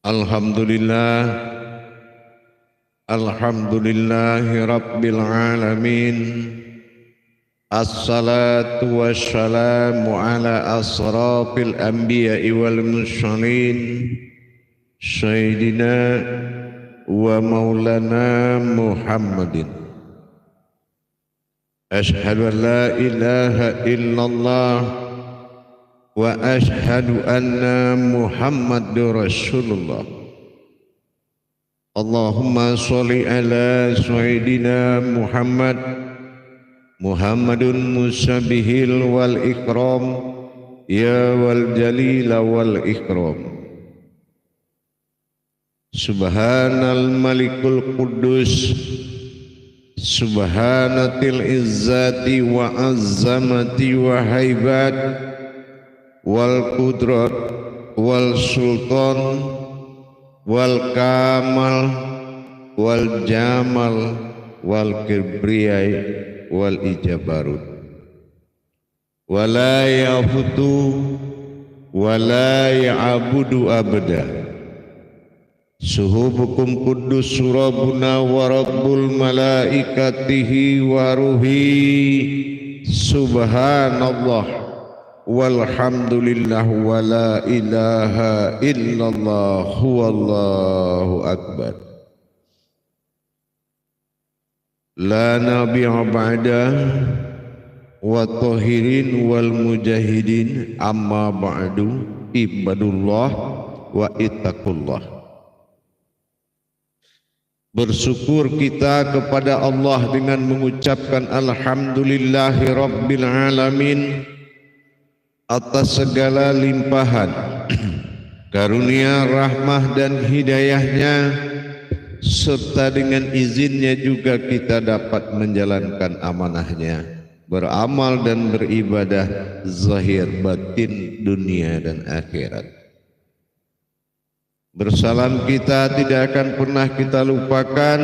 Alhamdulillah, alhamdulillahi rabbil alamin. Assalatu wassalamu ala asrafil anbiya'i wal mursalin Sayyidina wa maulana Muhammadin. Ashhadu an la ilaha illallah wa ashhadu anna Muhammadur Rasulullah. Allahumma sholli ala Sayyidina Muhammadun musabihil wal ikram ya wal jalila wal ikram. Subhanal malikul quddus subhanatil izzati wa azzamati wa haibat wal qudrat wal sultan wal kamal wal jamal wal kibriyai wal ijabarut wala yafutu wala ya'budu abada. Suhubukum kudus surabuna wa rabbul malaikatihi wa ruhi subhanallah walhamdulillah wa la ilaha illallah huwallahu akbar. La nabi'a ba'da wa tahirin wal mujahidin amma ba'du ibadullah wa ittaqullah. Bersyukur kita kepada Allah dengan mengucapkan alhamdulillahi rabbil alamin atas segala limpahan karunia, rahmah dan hidayahnya, serta dengan izinnya juga kita dapat menjalankan amanahnya, beramal dan beribadah zahir batin dunia dan akhirat. Bersalam kita tidak akan pernah kita lupakan,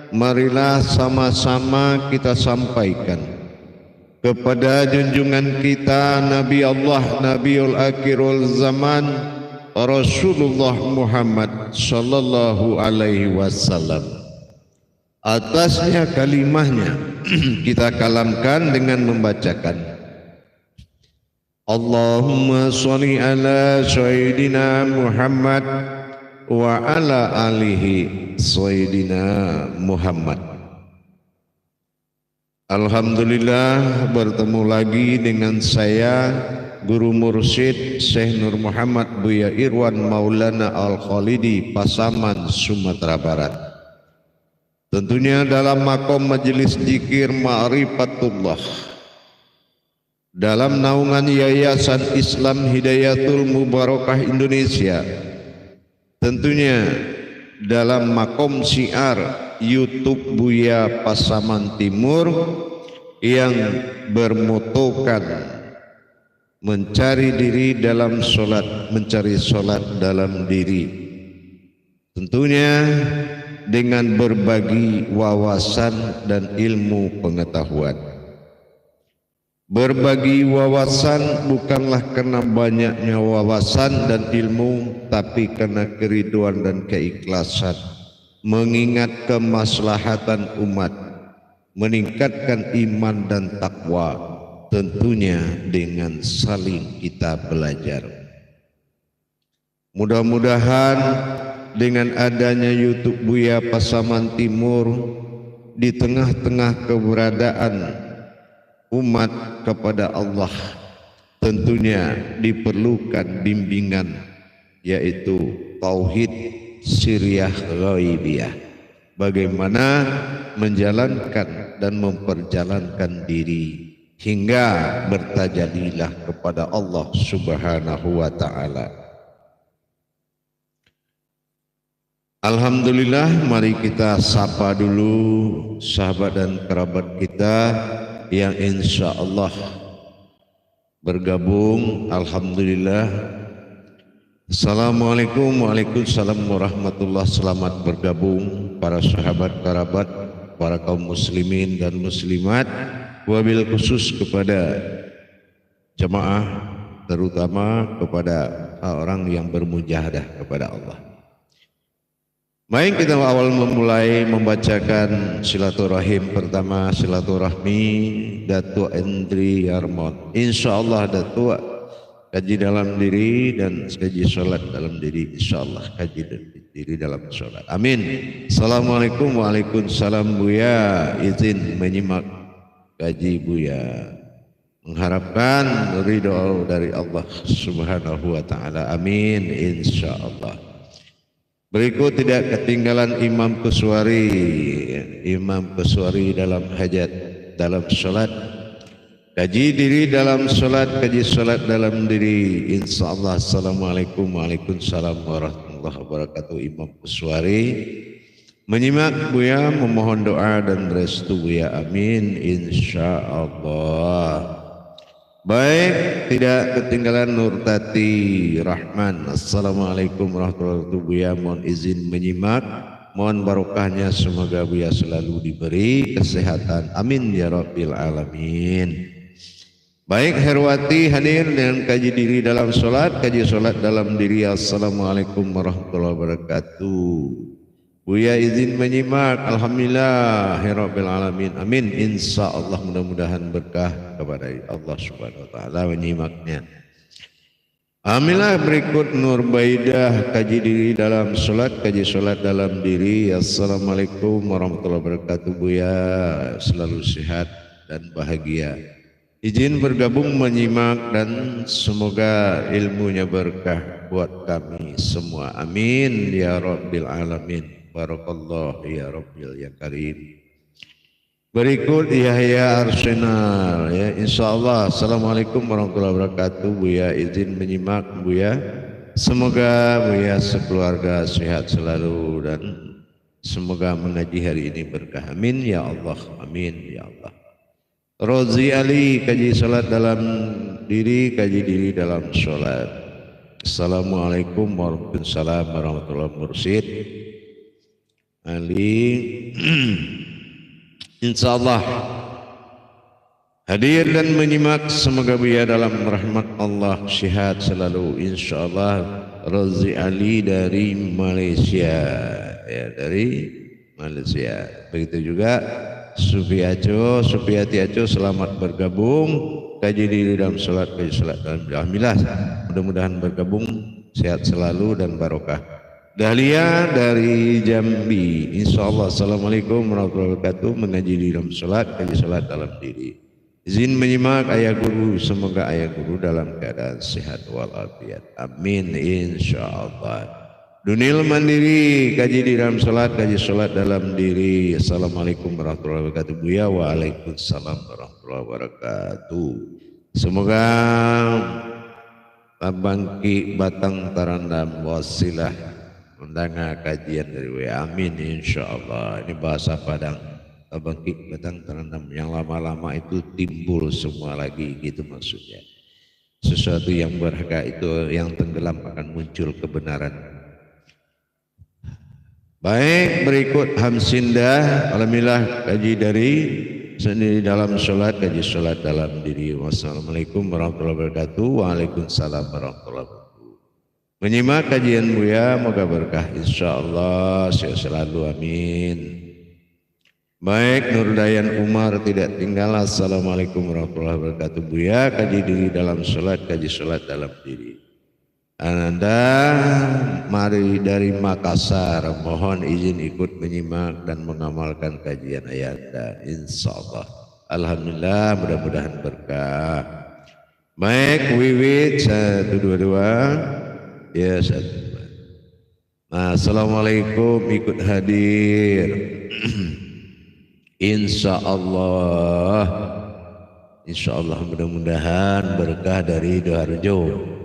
marilah sama-sama kita sampaikan kepada junjungan kita Nabi Allah Nabiul Akhirul Zaman Rasulullah Muhammad sallallahu alaihi wasallam. Atasnya kalimahnya kita kalamkan dengan membacakan Allahumma sholli ala Sayyidina Muhammad wa ala alihi Sayyidina Muhammad. Alhamdulillah, bertemu lagi dengan saya Guru Mursyid Syekh Nur Muhammad Buya Irwan Maulana Al-Khalidi, Pasaman, Sumatera Barat. Tentunya dalam makom majelis zikir Ma'rifatullah, dalam naungan Yayasan Islam Hidayatul Mubarakah Indonesia, tentunya dalam makom syiar YouTube Buya Pasaman Timur yang bermotokan mencari diri dalam solat, mencari solat dalam diri, tentunya dengan berbagi wawasan dan ilmu pengetahuan. Berbagi wawasan bukanlah karena banyaknya wawasan dan ilmu, tapi karena keriduan dan keikhlasan, mengingat kemaslahatan umat, meningkatkan iman dan takwa, tentunya dengan saling kita belajar. Mudah-mudahan dengan adanya YouTube Buya Pasaman Timur, di tengah-tengah keberadaan umat kepada Allah, tentunya diperlukan bimbingan, yaitu tauhid sirriyah ghaibiyah, bagaimana menjalankan dan memperjalankan diri hingga bertajalilah kepada Allah Subhanahu wa ta'ala. Alhamdulillah, mari kita sapa dulu sahabat dan kerabat kita yang insya Allah bergabung. Alhamdulillah. Assalamualaikum, waalaikumsalam warahmatullah. Selamat bergabung para sahabat kerabat, para kaum muslimin dan muslimat, wabil khusus kepada jamaah, terutama kepada orang yang bermujahadah kepada Allah. Baik, kita awal memulai membacakan silaturahim pertama, silaturahmi Datuk Endri Yarmon. InsyaAllah Datuk kaji dalam diri dan kaji solat dalam diri, insyaallah kaji diri dalam solat. Amin. Assalamualaikum. Waalaikumsalam Buya. Izin menyimak kaji Buya. Mengharapkan ridho dari Allah Subhanahu wa taala. Amin insyaallah. Berikut tidak ketinggalan Imam Kuswari dalam hajat, dalam solat. Kaji diri dalam solat, kaji solat dalam diri. InsyaAllah. Assalamualaikum. Waalaikumsalam warahmatullahi wabarakatuh. Imam Kuswari menyimak Buya, memohon doa dan restu Buya. Amin insyaallah. Baik, tidak ketinggalan Nur Tati Rahman. Assalamualaikum warahmatullahi wabarakatuh. Buya mohon izin menyimak. Mohon barokahnya semoga Buya selalu diberi kesehatan. Amin ya rabbil alamin. Baik, Herwati hadir dengan kaji diri dalam solat, kaji solat dalam diri. Assalamualaikum warahmatullahi wabarakatuh. Buya izin menyimak. Alhamdulillah ya rabbil alamin. Amin insyaallah, mudah-mudahan berkah kepada Allah Subhanahu wa taala menyimaknya. Alhamdulillah. Berikut Nur Baidah kaji diri dalam solat, kaji solat dalam diri. Assalamualaikum warahmatullahi wabarakatuh. Buya selalu sehat dan bahagia. Izin bergabung menyimak dan semoga ilmunya berkah buat kami semua. Amin ya rabbil alamin. Barakallah ya rabbil ya karim. Berikut Yahya Arsenal ya, insyaallah. Assalamualaikum warahmatullahi wabarakatuh. Buya izin menyimak Buya. Semoga Buya sekeluarga sehat selalu dan semoga mengaji hari ini berkah. Amin ya Allah. Amin ya Allah. Rozi Ali kaji salat dalam diri, kaji diri dalam salat. Assalamualaikum warahmatullahi wabarakatuh. Ali insyaallah hadir dan menyimak. Semoga Buya dalam rahmat Allah sehat selalu insyaallah. Rozi Ali dari Malaysia ya, dari Malaysia. Begitu juga Sufiati Aco selamat bergabung kaji diri dalam salat, kaji salat dalam. Alhamdulillah, mudah-mudahan bergabung sehat selalu dan barokah. Dahlia dari Jambi, insyaallah. Assalamualaikum warahmatullahi wabarakatuh. Mengaji di dalam salat, kaji salat dalam diri. Izin menyimak ayah guru, semoga ayah guru dalam keadaan sehat walafiat. Amin insyaallah. Dunil Mandiri kaji di dalam salat, kaji salat dalam diri. Assalamualaikum warahmatullahi wabarakatuh. Buya. Waalaikumsalam warahmatullahi wabarakatuh. Semoga Bangki Batang Tarandam wasilah undangan kajian dari WA. Amin insyaallah. Ini bahasa Padang. Bangkit Batang Tarandam, yang lama-lama itu timbul semua lagi, gitu maksudnya. Sesuatu yang berharga itu yang tenggelam akan muncul kebenaran. Baik, berikut Hamsindah. Alhamdulillah kaji dari sendiri dalam sholat, kaji sholat dalam diri. Wassalamualaikum warahmatullahi wabarakatuh. Waalaikumsalam warahmatullahi wabarakatuh. Menyimak kajian Buya, moga berkah insyaallah, sehat selalu. Amin. Baik, Nur Dayan Umar tidak tinggal. Assalamualaikum warahmatullahi wabarakatuh. Buya kaji diri dalam sholat, kaji sholat dalam diri. Ananda mari dari Makassar, mohon izin ikut menyimak dan mengamalkan kajian ayanda insyaallah. Alhamdulillah, mudah-mudahan berkah. Baik, Wiwit 122 ya, 1. Nah, assalamualaikum, ikut hadir. Insyaallah, insyaallah mudah-mudahan berkah dari Doharjo.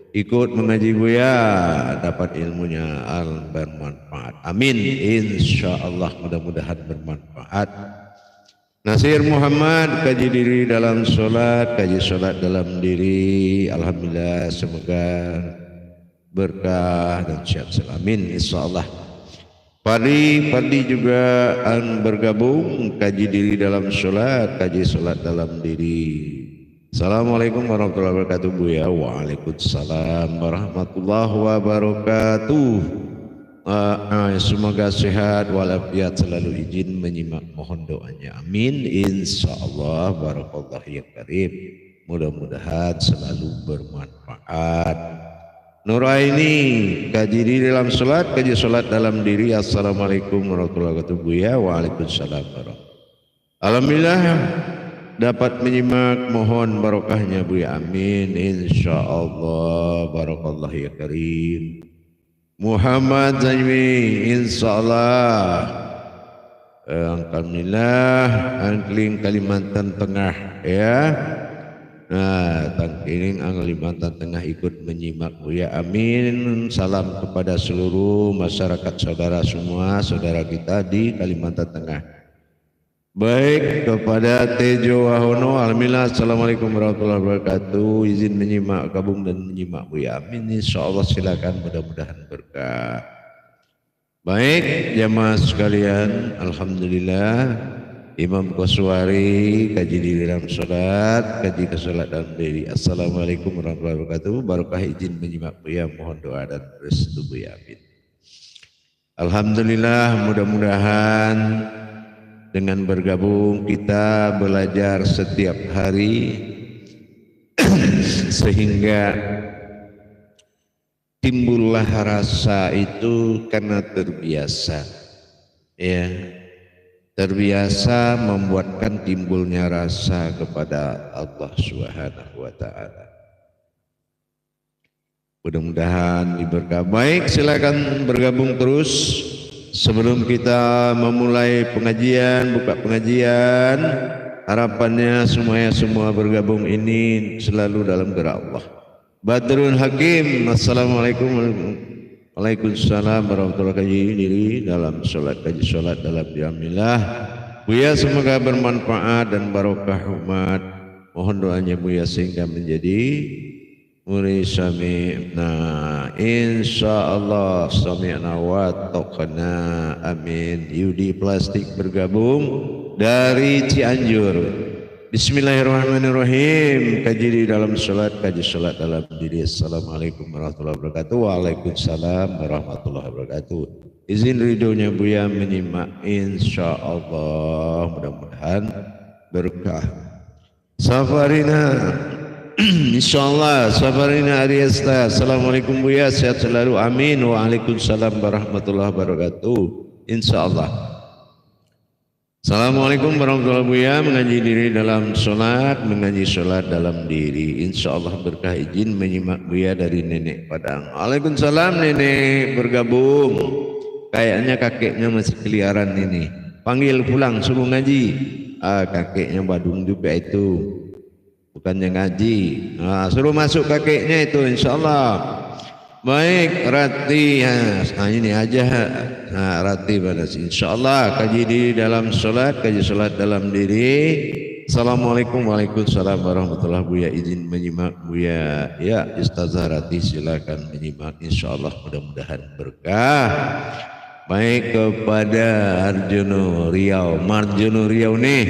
Ikut mengaji Buya, dapat ilmunya bermanfaat. Amin insyaallah, mudah-mudahan bermanfaat. Nasir Muhammad kaji diri dalam sholat, kaji sholat dalam diri. Alhamdulillah, semoga berkah dan sehat selalu. Amin insyaallah. Padi juga bergabung kaji diri dalam sholat, kaji sholat dalam diri. Assalamualaikum warahmatullahi wabarakatuh. Buya. Waalaikumsalam warahmatullahi wabarakatuh. semoga sehat walafiat selalu, izin menyimak mohon doanya, amin insyaallah. Barakallahu ya karim, mudah-mudahan selalu bermanfaat. Nuraini kaji diri dalam sholat, kaji sholat dalam diri. Assalamualaikum warahmatullahi wabarakatuh Buya. Waalaikumsalam warahmatullahi. Alhamdulillah dapat menyimak, mohon barokahnya Buya, amin insyaallah. Barakallahu ya karim. Muhammad Zaimi insyaallah. Alhamdulillah Angkling Kalimantan Tengah ya. Nah, Tangkiling Kalimantan Tengah ikut menyimak Buya, amin. Salam kepada seluruh masyarakat saudara semua, saudara kita di Kalimantan Tengah. Baik, kepada Tejo Wahono, alhamdulillah, assalamualaikum warahmatullahi wabarakatuh. Izin menyimak, gabung dan menyimak Buya, amin insyaallah. Silakan, mudah-mudahan berkah. Baik jamaah sekalian, alhamdulillah Imam Qaswari kaji diri dalam sholat, kaji ke sholat dalam diri. Assalamualaikum warahmatullahi wabarakatuh. Barokah izin menyimak Buya, mohon doa dan restu Buya, amin. Alhamdulillah, mudah-mudahan dengan bergabung kita belajar setiap hari sehingga timbullah rasa itu karena terbiasa, ya, terbiasa membuatkan timbulnya rasa kepada Allah Subhanahu wa Ta'ala. Mudah-mudahan diberkah. Baik, silakan bergabung terus. Sebelum kita memulai pengajian, buka pengajian, harapannya semua bergabung ini selalu dalam gerak Allah. Badrun Hakim, assalamualaikum. Waalaikumsalam warahmatullahi wabarakatuh. Kaji diri dalam sholat, kaji sholat dalam diamillah. Buya semoga bermanfaat dan barokah umat. Mohon doanya Buya sehingga menjadi murid sami'na insyaallah, sami'na wa taqna, amin. Yudi Plastik bergabung dari Cianjur. Bismillahirrahmanirrahim. Kaji di dalam sholat, kaji sholat dalam diri. Assalamualaikum warahmatullahi wabarakatuh. Waalaikumsalam warahmatullahi wabarakatuh. Izin ridhonya Buya menyimak insyaallah, mudah-mudahan berkah. Safarina insyaallah, Safarina Ariesta. Assalamualaikum Buya, sehat selalu, amin. Waalaikumsalam warahmatullahi wabarakatuh insyaallah. Assalamualaikum warahmatullahi wabarakatuh. Buya mengaji diri dalam sholat, mengaji sholat dalam diri, insyaallah berkah. Izin menyimak Buya dari Nenek Padang. Waalaikumsalam Nenek bergabung. Kayaknya kakeknya masih keliaran ini. Panggil pulang suruh ngaji. Kakeknya Badung juga itu. Bukannya ngaji, suruh masuk kakeknya itu insyaallah. Baik Rati, ini aja Rati pada insyaallah. Kaji di dalam sholat, kaji sholat dalam diri. Assalamualaikum waalaikumsalam warahmatullahi wabarakatuh. Buya izin menyimak Buya, ya Ustazah Rati silakan menyimak insyaallah, mudah-mudahan berkah. Baik kepada Arjono Riau, Marjono Riau nih.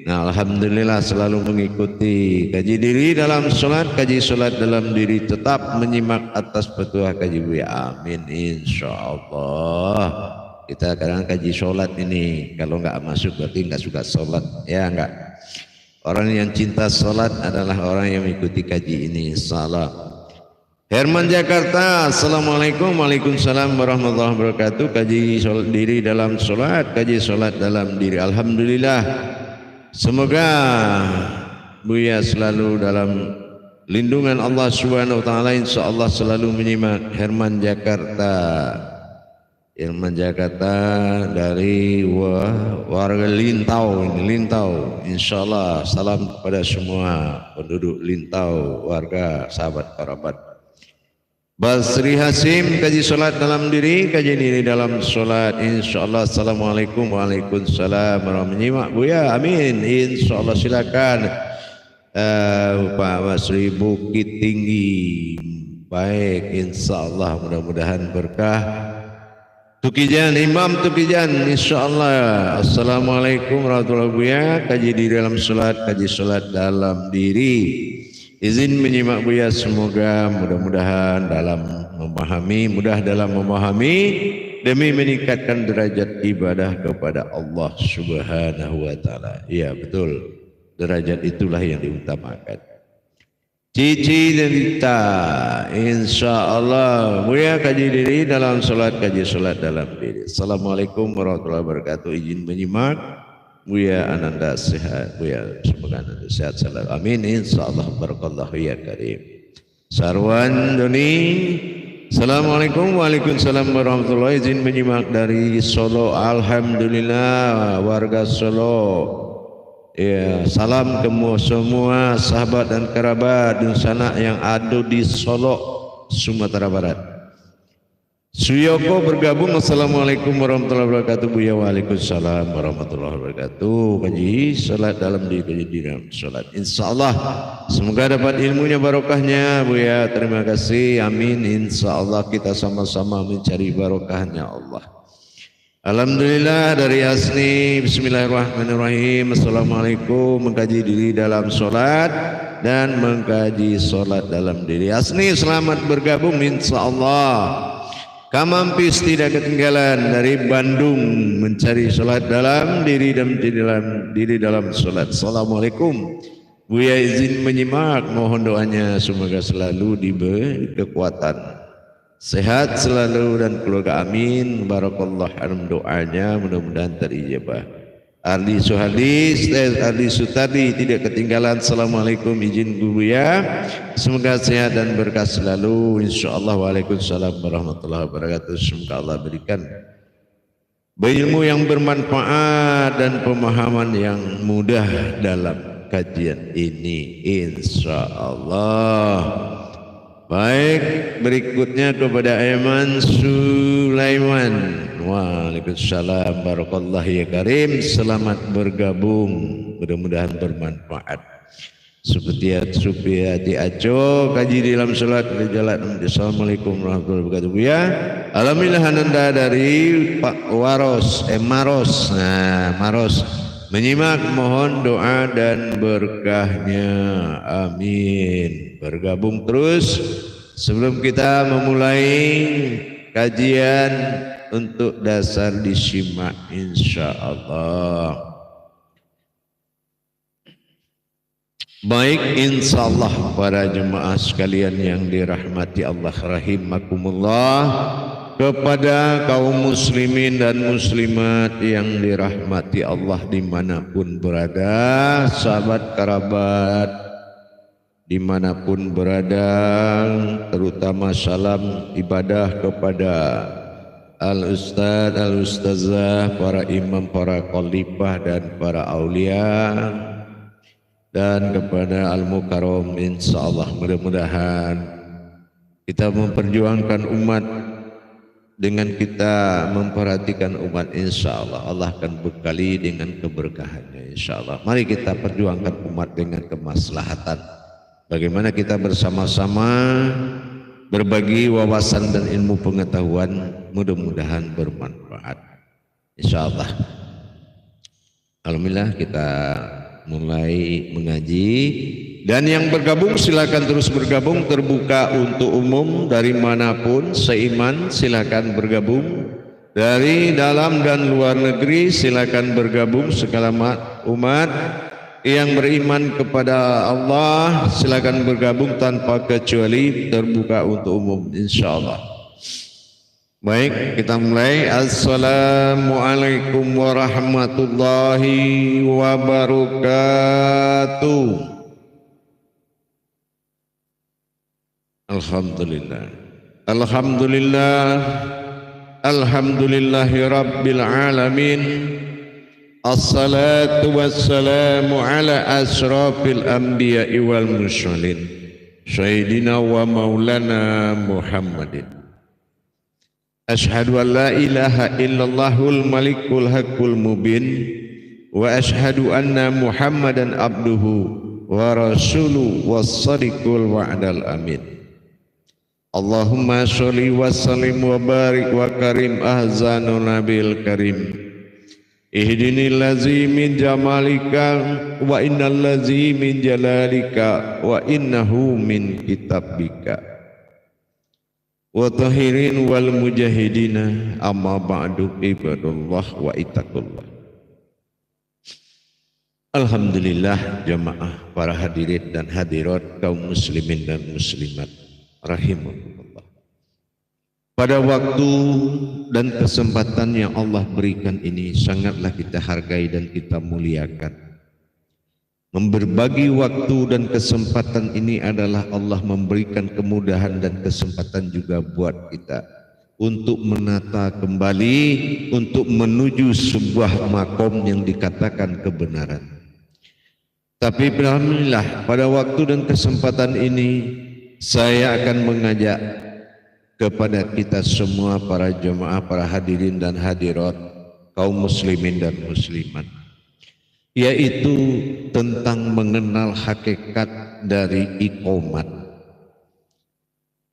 Nah, alhamdulillah selalu mengikuti kaji diri dalam sholat, kaji sholat dalam diri, tetap menyimak atas petuah kaji Buya, amin insyaallah. Kita kadang kaji sholat ini, kalau nggak masuk berarti nggak suka sholat, ya nggak. Orang yang cinta sholat adalah orang yang mengikuti kaji ini. Salam. Herman Jakarta, assalamualaikum. Waalaikumsalam warahmatullahi wabarakatuh. Kaji sholat diri dalam sholat, kaji sholat dalam diri. Alhamdulillah. Semoga Buya selalu dalam lindungan Allah Subhanahu wa Ta'ala, insyaallah selalu menyimak. Herman Jakarta, Herman Jakarta dari warga Lintau, Lintau, insyaallah salam kepada semua penduduk Lintau, warga sahabat kerabat. Basri Hasim, kaji sholat dalam diri, kaji diri dalam sholat, insyaallah. Assalamualaikum waalaikumsalam warahmatullahi wabarakatuh. Buya, amin insyaallah. Silakan Pak Basri Bukit Tinggi. Baik insyaallah, mudah-mudahan berkah. Tukijan, Imam Tukijan, insyaallah. Assalamualaikum warahmatullahi wabarakatuh. Kaji diri dalam sholat, kaji sholat dalam diri. Izin menyimak Buya, semoga mudah-mudahan dalam memahami, mudah dalam memahami, demi meningkatkan derajat ibadah kepada Allah Subhanahu wa taala. Iya, betul. Derajat itulah yang diutamakan. Cici dan Dita, insya Allah Buya kaji diri dalam sholat, kaji sholat dalam diri. Assalamualaikum warahmatullahi wabarakatuh. Izin menyimak. Buya Ananda sehat, Buya semoga Ananda sehat selalu. Amin. Insya Allah barakallahu ya karim. Sarwan Doni. Assalamualaikum. Waalaikumsalam warahmatullahi. Izin menyimak dari Solo. Alhamdulillah warga Solo. Ya, salam ke semua sahabat dan kerabat dan sanak yang ada di Solo, Sumatera Barat. Suyoko bergabung. Assalamualaikum warahmatullahi wabarakatuh. Buya waalaikumsalam warahmatullahi wabarakatuh. Kaji salat dalam diri dalam salat. Insyaallah semoga dapat ilmunya barokahnya Buya. Terima kasih. Amin. Insyaallah kita sama-sama mencari barokahnya Allah. Alhamdulillah dari Asni. Bismillahirrahmanirrahim. Assalamualaikum. Mengkaji diri dalam solat dan mengkaji solat dalam diri. Asni selamat bergabung insyaallah. Kamampis tidak ketinggalan dari Bandung mencari solat dalam diri dan diri dalam solat. Assalamualaikum. Buya izin menyimak, mohon doanya semoga selalu diberi kekuatan. Sehat selalu dan keluarga amin. Barakallah dalam doanya mudah-mudahan terijabah. Ardi Suhadis, Ardi Sutadi tidak ketinggalan. Assalamualaikum izin guru ya. Semoga sehat dan berkah selalu. InsyaAllah. Waalaikumsalam warahmatullahi wabarakatuh. Semoga Allah berikan ilmu yang bermanfaat dan pemahaman yang mudah dalam kajian ini. InsyaAllah. Baik, berikutnya kepada Aiman Sulaiman. Waalaikumsalam barakallahu ya karim. Selamat bergabung, mudah-mudahan bermanfaat. Seperti Supiati Aco kaji dalam salat berjalan. Assalamualaikum warahmatullahi wabarakatuh. Ya, alhamdulillah Ananda dari Pak Waros, Maros. Nah, Maros menyimak, mohon doa dan berkahnya. Amin. Bergabung terus sebelum kita memulai kajian untuk dasar disimak insyaallah. Baik, insyaallah para jemaah sekalian yang dirahmati Allah rahimakumullah, kepada kaum muslimin dan muslimat yang dirahmati Allah dimanapun berada, sahabat kerabat dimanapun berada, terutama salam ibadah kepada al-ustadz, al-ustazah, para imam, para khalifah dan para aulia, dan kepada al-mukarram. Insyaallah mudah-mudahan kita memperjuangkan umat dengan kita memperhatikan umat, insyaallah Allah akan bekali dengan keberkahannya insyaallah. Mari kita perjuangkan umat dengan kemaslahatan. Bagaimana kita bersama-sama berbagi wawasan dan ilmu pengetahuan, mudah-mudahan bermanfaat insyaallah. Alhamdulillah kita mulai mengaji, dan yang bergabung silakan terus bergabung, terbuka untuk umum dari manapun seiman, silakan bergabung. Dari dalam dan luar negeri silakan bergabung. Segala umat yang beriman kepada Allah silakan bergabung tanpa kecuali, terbuka untuk umum insyaallah. Baik, kita mulai. Assalamualaikum warahmatullahi wabarakatuh. Alhamdulillah. Alhamdulillah. Alhamdulillahi rabbil alamin. Assalatu wassalamu ala asrafil anbiya'i wal mursalin Sayyidina wa maulana Muhammadin. Ashhadu an la ilaha illallahul malikul haqqul mubin, wa ashhadu anna Muhammadan abduhu wa rasuluhu was-sadiqul wa'dal amin. Allahumma sholli wa sallim wa barik wa karim ahzanul nabil karim. Ihdinil ladzi min jamalika wa innal ladzi min jalalika wa innahu min kitabika. wa tahirin wal mujahidina, amma ba'du ibadallah wa ittaqullah. Alhamdulillah jamaah para hadirin dan hadirat kaum muslimin dan muslimat rahimahullah. Pada waktu dan kesempatan yang Allah berikan ini sangatlah kita hargai dan kita muliakan. Berbagi waktu dan kesempatan ini adalah Allah memberikan kemudahan dan kesempatan juga buat kita untuk menata kembali, untuk menuju sebuah makom yang dikatakan kebenaran. Tapi alhamdulillah pada waktu dan kesempatan ini saya akan mengajak kepada kita semua para jemaah, para hadirin dan hadirat, kaum muslimin dan muslimat, yaitu tentang mengenal hakikat dari iqomat.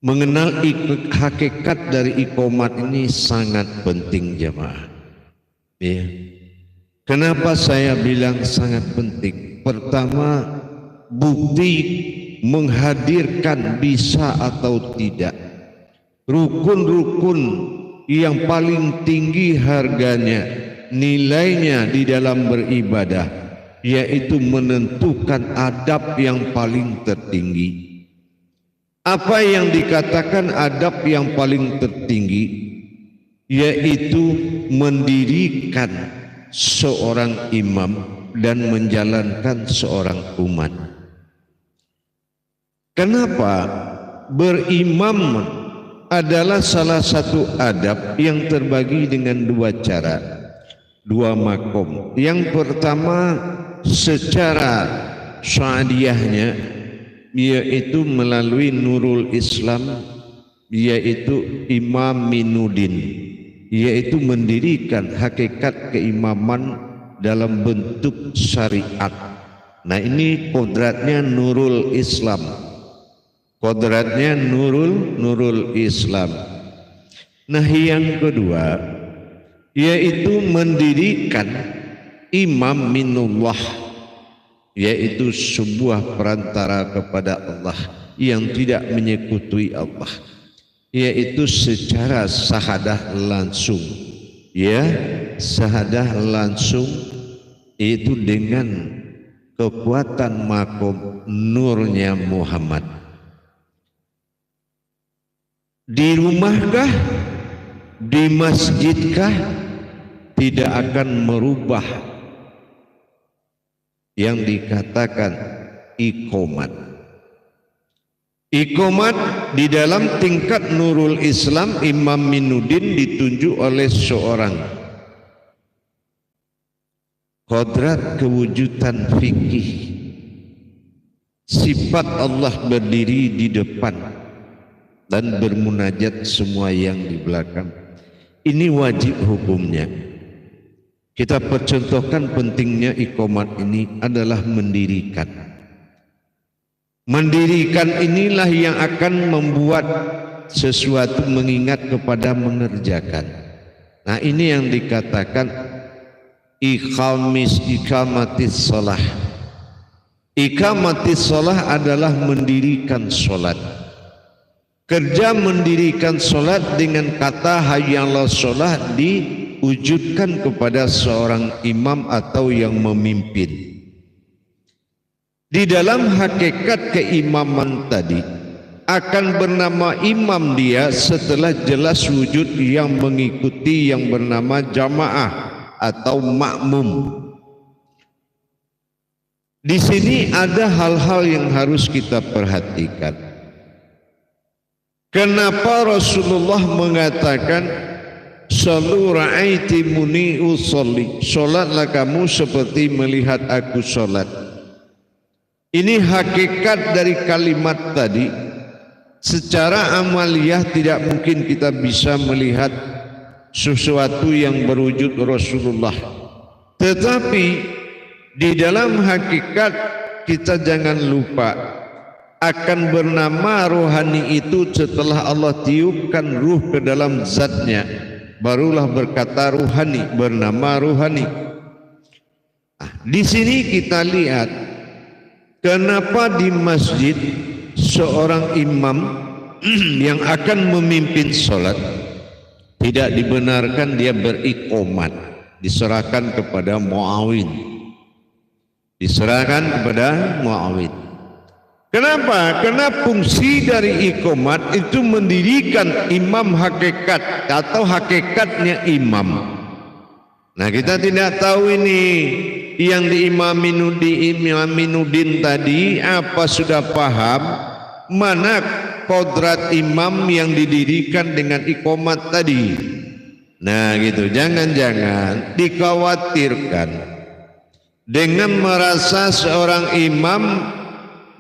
Mengenal hakikat dari iqomat ini sangat penting jemaah. Ya. Kenapa saya bilang sangat penting? Pertama, bukti menghadirkan bisa atau tidak. Rukun-rukun yang paling tinggi harganya, nilainya di dalam beribadah, yaitu menentukan adab yang paling tertinggi. Apa yang dikatakan adab yang paling tertinggi? Yaitu mendirikan seorang imam dan menjalankan seorang umat. Kenapa? Berimam adalah salah satu adab yang terbagi dengan dua cara, dua makom. Yang pertama secara syariahnya, yaitu melalui Nurul Islam, yaitu Imam Minuddin, yaitu mendirikan hakikat keimaman dalam bentuk syariat. Nah ini kodratnya Nurul Islam, kodratnya Nurul Islam. Nah yang kedua yaitu mendirikan imam minullah, yaitu sebuah perantara kepada Allah yang tidak menyekutui Allah, yaitu secara sahadah langsung, ya, sahadah langsung, itu dengan kekuatan makom nurnya Muhammad. Di rumahkah, di masjidkah, tidak akan merubah yang dikatakan iqomat. Iqomat di dalam tingkat Nurul Islam, Imam Minuddin ditunjuk oleh seorang kodrat kewujudan fikih. Sifat Allah berdiri di depan dan bermunajat semua yang di belakang. Ini wajib hukumnya. Kita percontohkan pentingnya iqomat ini adalah mendirikan. Mendirikan inilah yang akan membuat sesuatu mengingat kepada mengerjakan. Nah ini yang dikatakan ikamatis sholah. Ikamatis sholah adalah mendirikan sholat. Kerja mendirikan sholat dengan kata hayyalah sholah diwujudkan kepada seorang imam atau yang memimpin. Di dalam hakikat keimaman tadi akan bernama imam dia setelah jelas wujud yang mengikuti yang bernama jamaah atau makmum. Di sini ada hal-hal yang harus kita perhatikan. Kenapa Rasulullah mengatakan Sallu ra'aitimuni usolli, solatlah kamu seperti melihat aku solat. Ini hakikat dari kalimat tadi. Secara amaliyah tidak mungkin kita bisa melihat sesuatu yang berwujud Rasulullah, tetapi di dalam hakikat kita jangan lupa akan bernama rohani itu setelah Allah tiupkan ruh ke dalam zatnya, barulah berkata rohani, bernama rohani. Di sini kita lihat kenapa di masjid seorang imam yang akan memimpin sholat tidak dibenarkan dia beriqomat, diserahkan kepada muawin, diserahkan kepada muawin. Kenapa? Karena fungsi dari iqomat itu mendirikan imam hakikat atau hakikatnya imam. Nah, kita tidak tahu ini yang diimaminudin tadi apa sudah paham mana kodrat imam yang didirikan dengan iqomat tadi. Nah gitu, jangan-jangan dikhawatirkan dengan merasa seorang imam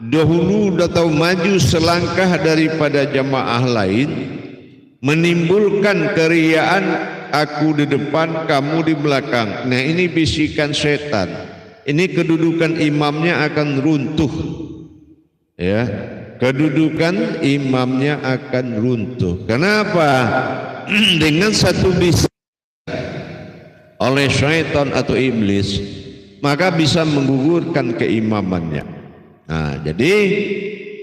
dahulu atau maju selangkah daripada jamaah lain menimbulkan keriaan, aku di depan, kamu di belakang. Nah ini bisikan setan. Ini kedudukan imamnya akan runtuh. Ya, kedudukan imamnya akan runtuh. Kenapa? Dengan satu bisikan oleh syaitan atau iblis, maka bisa menggugurkan keimamannya. Nah, jadi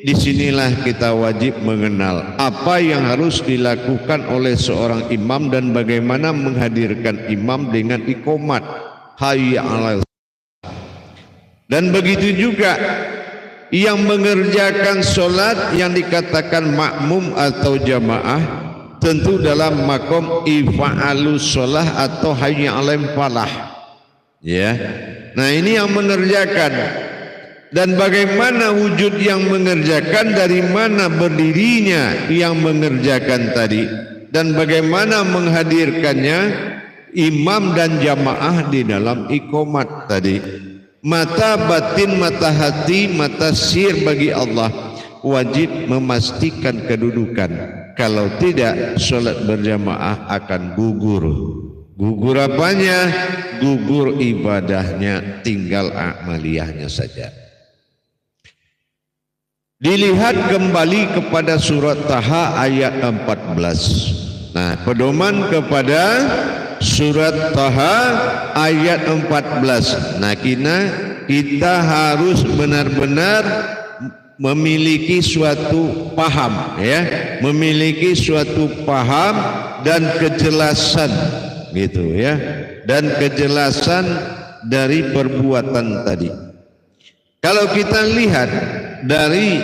disinilah kita wajib mengenal apa yang harus dilakukan oleh seorang imam dan bagaimana menghadirkan imam dengan iqomat hayya 'alal. Dan begitu juga yang mengerjakan sholat yang dikatakan makmum atau jamaah tentu dalam makom ifa'alus sholah atau hayya 'alal falah. Ya, nah ini yang mengerjakan. Dan bagaimana wujud yang mengerjakan, dari mana berdirinya yang mengerjakan tadi, dan bagaimana menghadirkannya imam dan jamaah di dalam iqomat tadi. Mata batin, mata hati, mata sir bagi Allah wajib memastikan kedudukan. Kalau tidak, sholat berjamaah akan gugur. Gugur apanya? Gugur ibadahnya, tinggal amaliyahnya saja. Dilihat kembali kepada surat Taha ayat 14. Nah, pedoman kepada surat Taha ayat 14. Nah, kita harus benar-benar memiliki suatu paham, ya, memiliki suatu paham dan kejelasan, gitu ya, dan kejelasan dari perbuatan tadi. Kalau kita lihat dari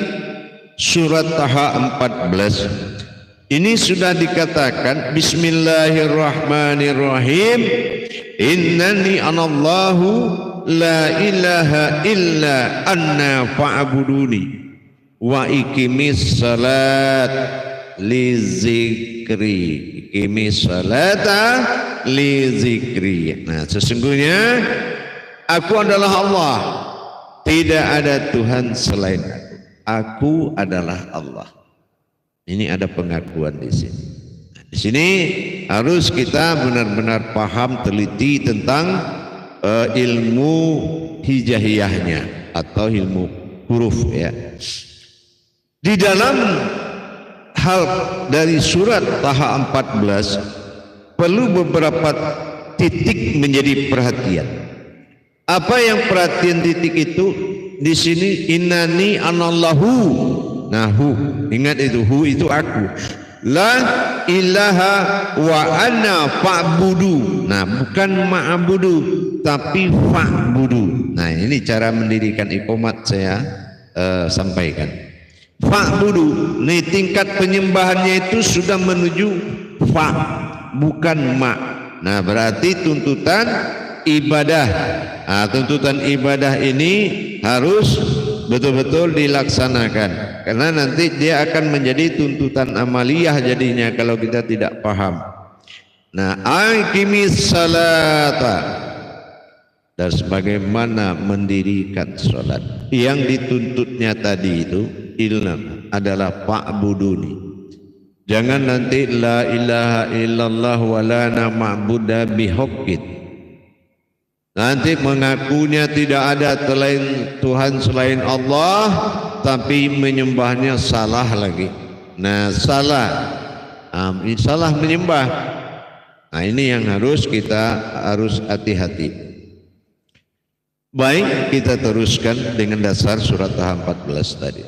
surat Taha 14 ini sudah dikatakan bismillahirrahmanirrahim, innani anallahu la ilaha illa anna fa'buduni wa iqimis salat li zikri, iqimis salata li zikri. Nah, sesungguhnya aku adalah Allah, tidak ada Tuhan selain aku. Aku adalah Allah. Ini ada pengakuan di sini. Nah, di sini harus kita benar-benar paham, teliti tentang ilmu hijaiyahnya atau ilmu huruf, ya. Di dalam hal dari surat Taha 14 perlu beberapa titik menjadi perhatian. Apa yang perhatian titik itu? Di sini innani anallahu. Nah, hu, ingat itu, hu itu aku. La ilaha wa ana fa'budu. Nah, bukan ma'budu tapi fa'budu. Nah, ini cara mendirikan iqomat saya sampaikan. Fa'budu, ini tingkat penyembahannya itu sudah menuju fa, bukan ma. Nah, berarti tuntutan ibadah. Nah, tuntutan ibadah ini harus betul-betul dilaksanakan, karena nanti dia akan menjadi tuntutan amaliyah jadinya kalau kita tidak paham. Nah, aqimis salata, dan sebagaimana mendirikan sholat yang dituntutnya tadi itu ilmu adalah fa'buduni. Jangan nanti la ilaha illallah wa la ma'budu bihaqqin. Nanti mengakunya tidak ada Tuhan selain Allah, tapi menyembahnya salah lagi. Nah, salah, salah menyembah. Nah, ini yang kita harus hati-hati. Baik, kita teruskan dengan dasar surat Taha 14 tadi.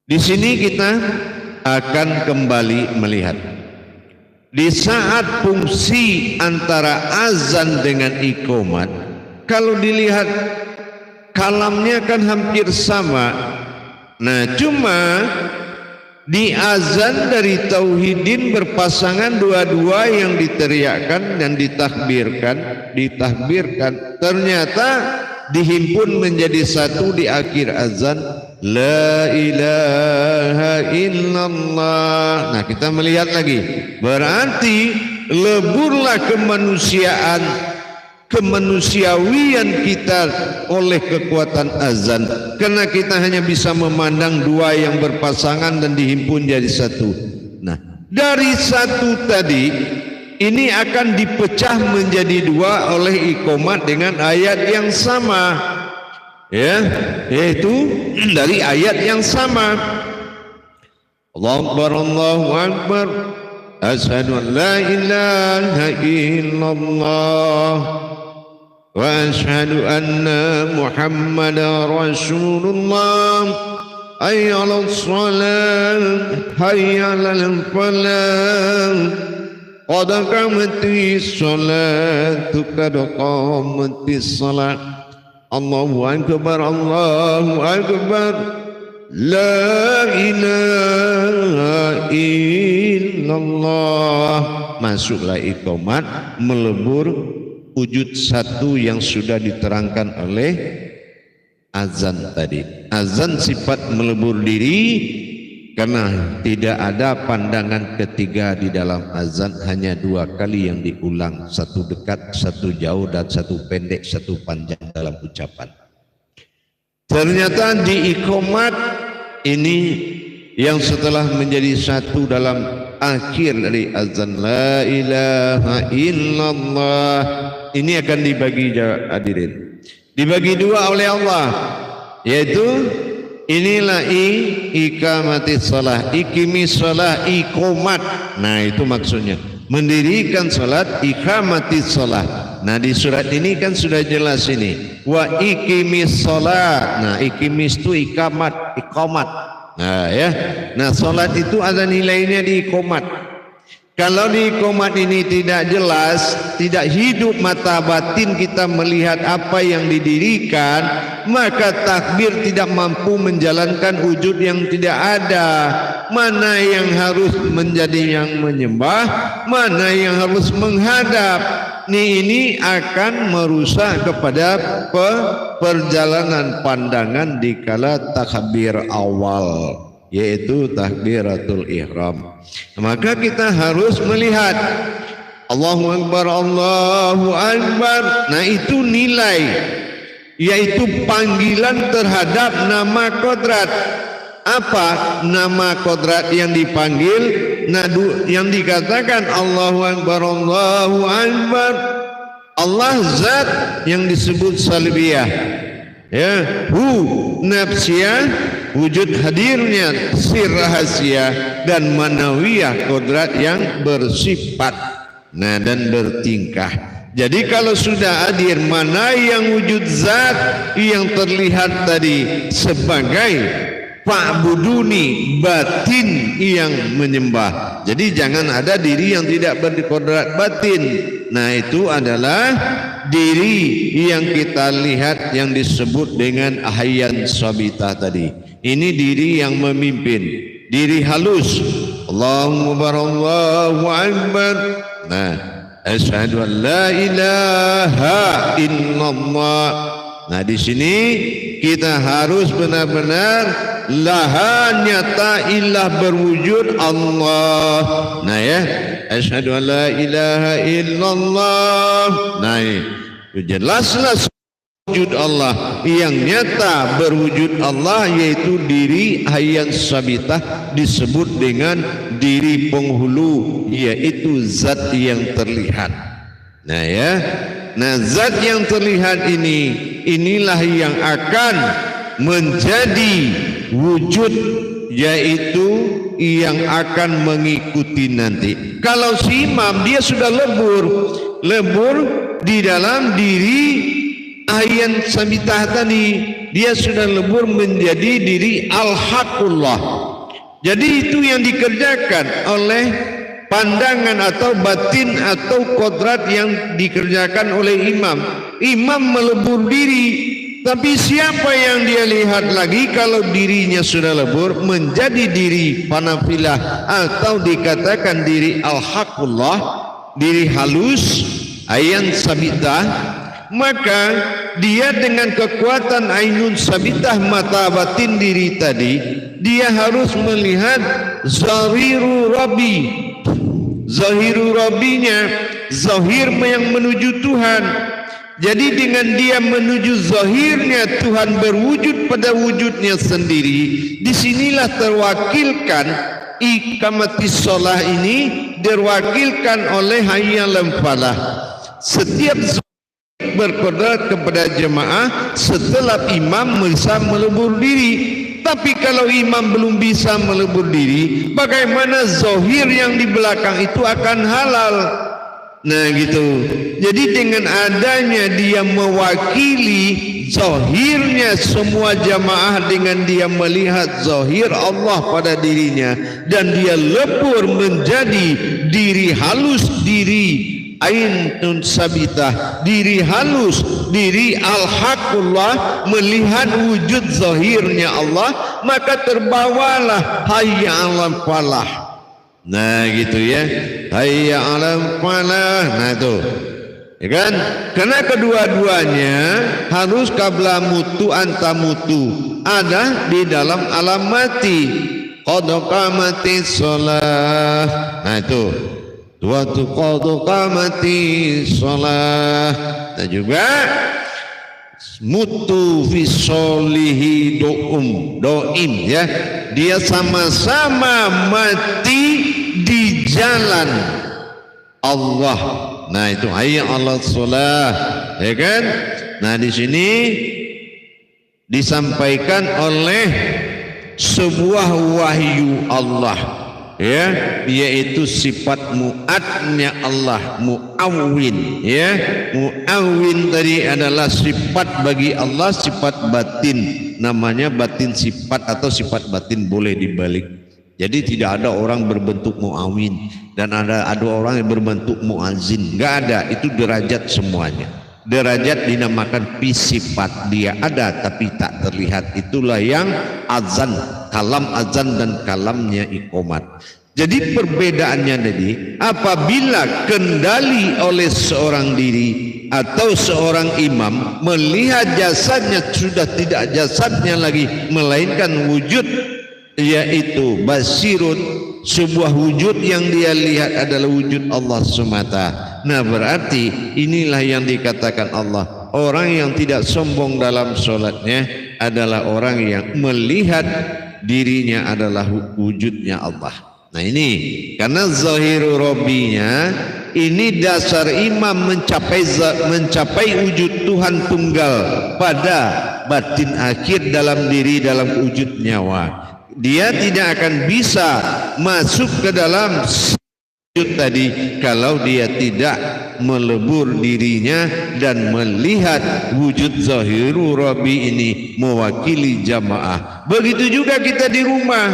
Di sini kita akan kembali melihat. Di saat fungsi antara azan dengan iqamat, kalau dilihat kalamnya kan hampir sama. Nah, cuma di azan dari tauhidin berpasangan dua-dua yang diteriakkan dan ditahbirkan. Ternyata dihimpun menjadi satu di akhir azan, la ilaha illallah. Nah, kita melihat lagi, berarti leburlah kemanusiawian kita oleh kekuatan azan, karena kita hanya bisa memandang dua yang berpasangan dan dihimpun jadi satu. Nah, dari satu tadi ini akan dipecah menjadi dua oleh iqamat dengan ayat yang sama, ya, yaitu dari ayat yang sama. Allahu Akbar, Allahu Akbar, asyhadu an la ilaha illallah wa asyhadu anna Muhammadar Rasulullah. Hayya 'alas shalah, hayya 'alal falah, qad qamatis sholatu, qad qamatis shalah. Allahu akbar, Allahu akbar, la ilaha illallah. Masuklah iqamat, melebur wujud satu yang sudah diterangkan oleh azan tadi. Azan sifat melebur diri, karena tidak ada pandangan ketiga di dalam azan, hanya dua kali yang diulang, satu dekat, satu jauh, dan satu pendek, satu panjang dalam ucapan. Ternyata di iqamat ini yang setelah menjadi satu dalam akhir dari azan, la ilaha illallah, ini akan dibagi hadirin, dibagi dua oleh Allah, yaitu inilah iqamatis shalah, iqimis shalah, iqamat. Nah, itu maksudnya mendirikan salat, iqamatis shalah. Nah, di surat ini kan sudah jelas ini, wa iqimis shalah. Nah, iqimis itu iqamat. Nah, ya. Nah, salat itu ada nilainya di iqamat. Kalau di iqamat ini tidak jelas, tidak hidup mata batin kita melihat apa yang didirikan, maka takbir tidak mampu menjalankan wujud yang tidak ada. Mana yang harus menjadi yang menyembah, mana yang harus menghadap. Ini akan merusak kepada perjalanan pandangan di kala takbir awal, yaitu takbiratul ihram. Maka kita harus melihat Allahu Akbar, Allahu Akbar. Nah, itu nilai, yaitu panggilan terhadap nama kodrat. Apa nama kodrat yang dipanggil? Nah, yang dikatakan Allahu Akbar, Allahu Akbar, Allah zat yang disebut salbiyah, ya, nafsiyah, wujud hadirnya sir rahasia, dan manawiyah, kodrat yang bersifat, nah, dan bertingkah. Jadi kalau sudah hadir, mana yang wujud zat yang terlihat tadi sebagai fa'buduni, batin yang menyembah. Jadi jangan ada diri yang tidak berkodrat batin. Nah, itu adalah diri yang kita lihat yang disebut dengan ahyan sabitah tadi. Ini diri yang memimpin, diri halus. Allahu Akbar, Allahu Akbar. Nah, asyhadu an la ilaha illallah. Nah, di sini kita harus benar-benar laha nyata ilah berwujud Allah. Nah, ya, asyhadu an la ilaha illallah. Nah, itu jelaslah wujud Allah yang nyata berwujud Allah, yaitu diri hayyan sabitah, disebut dengan diri penghulu, yaitu zat yang terlihat. Nah, ya, nah, zat yang terlihat ini, inilah yang akan menjadi wujud, yaitu yang akan mengikuti nanti. Kalau si imam dia sudah lebur di dalam diri ayat sabitah tadi, dia sudah lebur menjadi diri al-haqullah, Jadi itu yang dikerjakan oleh pandangan atau batin atau kodrat yang dikerjakan oleh imam. Imam melebur diri, tapi siapa yang dia lihat lagi kalau dirinya sudah lebur menjadi diri panafilah atau dikatakan diri al-haqullah, diri halus, ayan sabitah, maka dia dengan kekuatan ainun sabitah mata batin diri tadi, dia harus melihat zahiru rabbi, zahiru rabbinya, zahir yang menuju Tuhan. Jadi dengan dia menuju zahirnya Tuhan berwujud pada wujudnya sendiri, disinilah terwakilkan ikamatis sholah ini diwakilkan oleh hayya 'alal falah. Setiap berkodrat kepada jemaah setelah imam bisa melebur diri. Tapi kalau imam belum bisa melebur diri, bagaimana zahir yang di belakang itu akan halal? Nah gitu. Jadi dengan adanya dia mewakili zahirnya semua jamaah, dengan dia melihat zahir Allah pada dirinya dan dia lebur menjadi diri halus, diri ainun sabitah, diri halus, diri al-haqullah, melihat wujud zahirnya Allah, maka terbawalah hayya 'alal falah. Nah gitu ya, hayya 'alal falah. Nah itu ya kan, karena kedua-duanya harus qabla mutu anta mutu, ada di dalam alamati qad qamatis shalah. Nah itu waktu qad qamatis shalah. Nah juga mutu fi sholihi doim ya, dia sama-sama mati di jalan Allah. Nah itu hayya 'alas shalah ya kan. Nah di sini disampaikan oleh sebuah wahyu Allah ya, yaitu sifat mu'adnya Allah, mu'awwin ya. Mu'awwin tadi adalah sifat bagi Allah, sifat batin, namanya batin sifat atau sifat batin boleh dibalik. Jadi tidak ada orang berbentuk mu'awwin dan ada orang yang berbentuk mu'azzin, enggak ada. Itu derajat semuanya. Derajat dinamakan sifat, dia ada tapi tak terlihat. Itulah yang azan, kalam azan dan kalamnya iqomat. Jadi perbedaannya tadi, apabila kendali oleh seorang diri atau seorang imam melihat jasadnya sudah tidak jasadnya lagi, melainkan wujud, yaitu basirun, sebuah wujud yang dia lihat adalah wujud Allah semata. Nah berarti inilah yang dikatakan Allah, orang yang tidak sombong dalam sholatnya adalah orang yang melihat dirinya adalah wujudnya Allah. Nah ini karena zahiru rabbinya ini dasar imam mencapai wujud Tuhan tunggal pada batin akhir dalam diri, dalam wujud nyawa. Dia tidak akan bisa masuk ke dalam wujud tadi kalau dia tidak melebur dirinya dan melihat wujud zahiru rabbi ini mewakili jamaah. Begitu juga kita di rumah.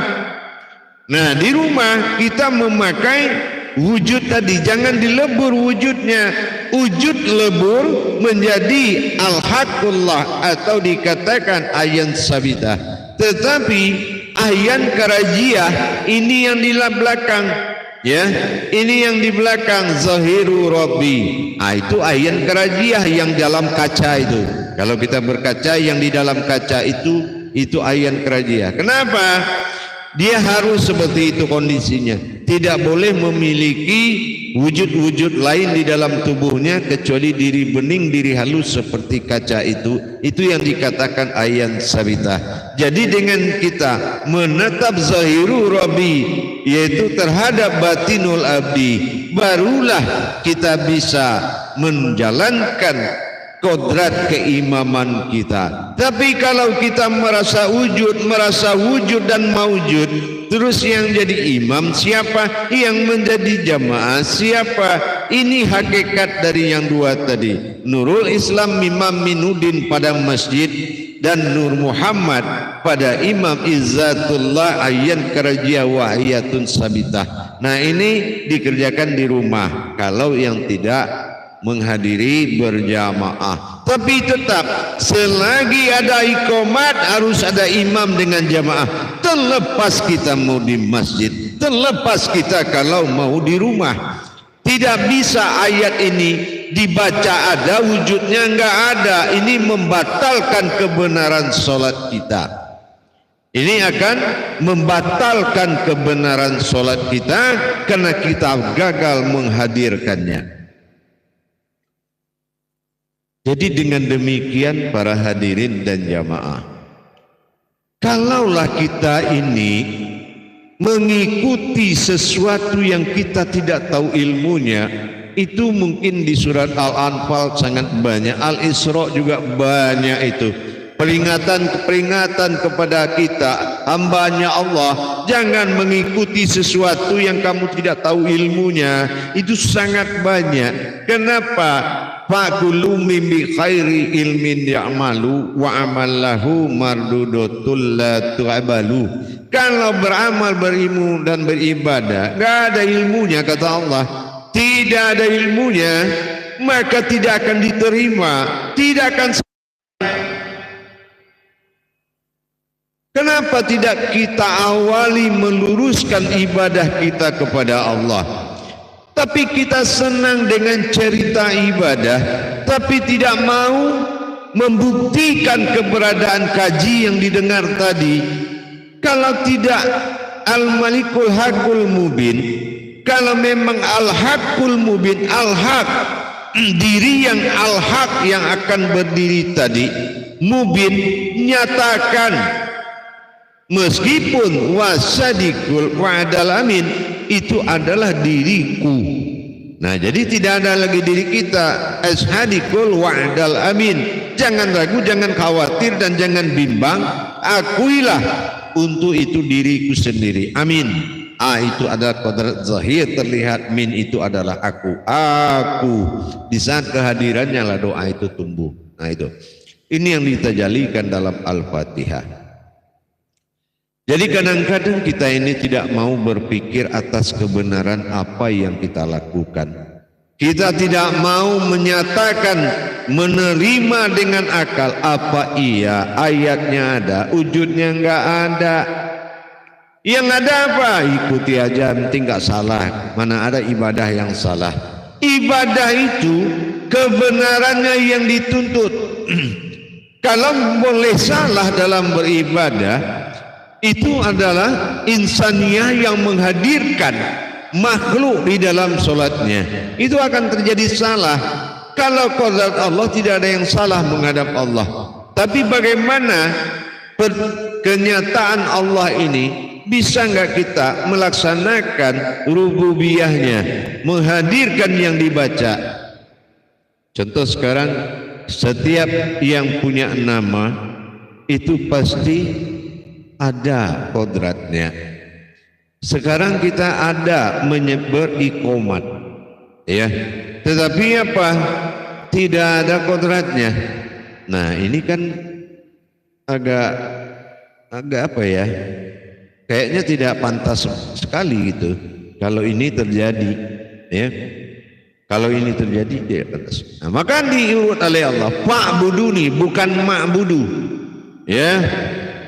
Nah di rumah kita memakai wujud tadi, jangan dilebur wujudnya. Wujud lebur menjadi al-haqullah atau dikatakan ayan sabitah. Tetapi ayan karajiah ini yang di belakang ya, ini yang di belakang zahiru rabbi. Itu ayan karajiah yang dalam kaca itu. Kalau kita berkaca yang di dalam kaca itu ayan karajiah. Kenapa? Dia harus seperti itu kondisinya. Tidak boleh memiliki wujud-wujud lain di dalam tubuhnya kecuali diri bening, diri halus seperti kaca itu. Itu yang dikatakan ayan sabitah. Jadi dengan kita menetap zahiru rabbi, yaitu terhadap batinul abdi, barulah kita bisa menjalankan kodrat keimaman kita. Tapi kalau kita merasa wujud dan maujud, terus yang jadi imam siapa? Yang menjadi jamaah siapa? Ini hakikat dari yang dua tadi. Nurul Islam Imam Minudin pada masjid dan Nur Muhammad pada Imam Izzatullah Ayyan Karajia Wahiyatun Sabitah. Nah ini dikerjakan di rumah kalau yang tidak menghadiri berjamaah. Tapi tetap selagi ada iqamat harus ada imam dengan jamaah. Terlepas kita mau di masjid, terlepas kita kalau mau di rumah. Tidak bisa ayat ini dibaca ada wujudnya enggak ada. Ini membatalkan kebenaran solat kita. Ini akan membatalkan kebenaran solat kita karena kita gagal menghadirkannya. Jadi dengan demikian para hadirin dan jamaah, kalaulah kita ini mengikuti sesuatu yang kita tidak tahu ilmunya, itu mungkin di surat Al-Anfal sangat banyak, Al-Isra juga banyak itu. Peringatan kepada kita, hambanya Allah, jangan mengikuti sesuatu yang kamu tidak tahu ilmunya. Itu sangat banyak. Kenapa? Fakulu mimbi khairi ilmin ya'malu wa amallahu mardudotul la tu'abalu. Kalau beramal, berilmu dan beribadah tidak ada ilmunya, kata Allah, tidak ada ilmunya, maka tidak akan diterima, tidak akan. Kenapa tidak kita awali meluruskan ibadah kita kepada Allah? Tapi kita senang dengan cerita ibadah, tapi tidak mau membuktikan keberadaan kaji yang didengar tadi. Kalau tidak Al-Malikul Hakul Mubin, kalau memang Al-Hakul Mubin, Al-Haq, diri yang Al-Haq yang akan berdiri tadi, Mubin, nyatakan, meskipun wasadikul wa'adal amin, itu adalah diriku. Nah jadi tidak ada lagi diri kita. Ashadikul wa'adal amin. Jangan ragu, jangan khawatir dan jangan bimbang. Akuilah untuk itu diriku sendiri. Amin. Itu adalah kodrat zahir terlihat. Min itu adalah aku. Aku. Di saat kehadirannya lah doa itu tumbuh. Nah itu. Ini yang ditajalikan dalam Al-Fatihah. Jadi kadang-kadang kita ini tidak mau berpikir atas kebenaran apa yang kita lakukan. Kita tidak mau menyatakan, menerima dengan akal apa iya ayatnya ada, wujudnya enggak ada. Yang ada apa? Ikuti aja, penting enggak salah. Mana ada ibadah yang salah. Ibadah itu kebenarannya yang dituntut. Kalau boleh salah dalam beribadah, itu adalah insaniah yang menghadirkan makhluk di dalam solatnya. Itu akan terjadi salah. Kalau qadrat Allah tidak ada yang salah menghadap Allah. Tapi bagaimana kenyataan Allah ini, bisa enggak kita melaksanakan rububiyahnya, menghadirkan yang dibaca? Contoh sekarang, setiap yang punya nama itu pasti ada kodratnya. Sekarang kita ada beriqomat, ya, tetapi apa? Tidak ada kodratnya. Nah ini kan agak apa ya? Kayaknya tidak pantas sekali gitu. Kalau ini terjadi, ya. Kalau ini terjadi tidak pantas. Nah, maka diurut oleh Allah, fa'buduni, bukan ma'budu, ya.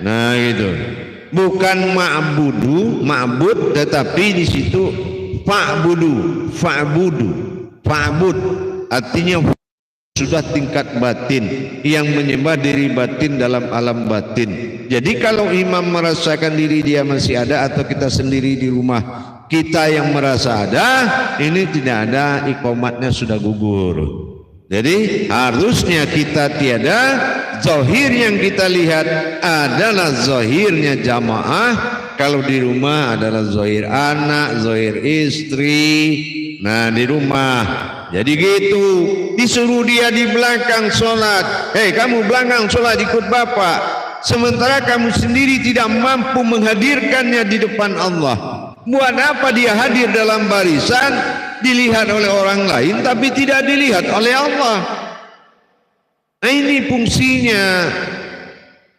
Nah itu bukan ma'budu, ma'bud, tetapi di situ fa'budu, fa'bud, artinya sudah tingkat batin yang menyembah diri batin dalam alam batin. Jadi kalau imam merasakan diri dia masih ada, atau kita sendiri di rumah kita yang merasa ada, ini tidak ada, iqomatnya sudah gugur. Jadi harusnya kita tiada. Zahir yang kita lihat adalah zahirnya jamaah. Kalau di rumah adalah zahir anak, zahir istri. Nah di rumah. Jadi gitu. Disuruh dia di belakang sholat. Hei kamu belakang sholat ikut bapak. Sementara kamu sendiri tidak mampu menghadirkannya di depan Allah. Buat apa dia hadir dalam barisan, dilihat oleh orang lain tapi tidak dilihat oleh Allah? Nah ini fungsinya.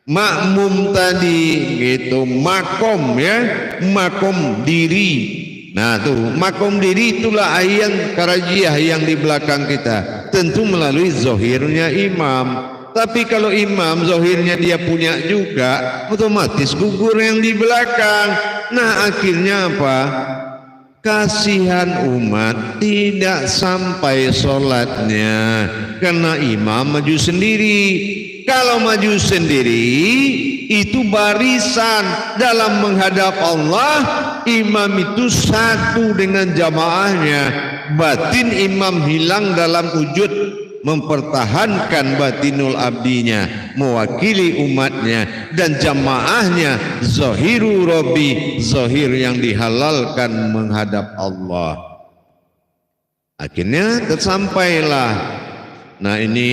makmum tadi gitu, makom ya, makom diri. Nah tuh makom diri itulah yang karajiah yang di belakang kita, tentu melalui zohirnya imam. Tapi kalau imam zohirnya dia punya juga, otomatis gugur yang di belakang. Nah akhirnya apa? Kasihan umat tidak sampai sholatnya karena imam maju sendiri. Kalau maju sendiri itu barisan dalam menghadap Allah, imam itu satu dengan jamaahnya. Batin imam hilang dalam wujud mempertahankan batinul abdinya, mewakili umatnya, dan jamaahnya zahiru Rabbi, zahir yang dihalalkan menghadap Allah. Akhirnya tersampailah. Nah ini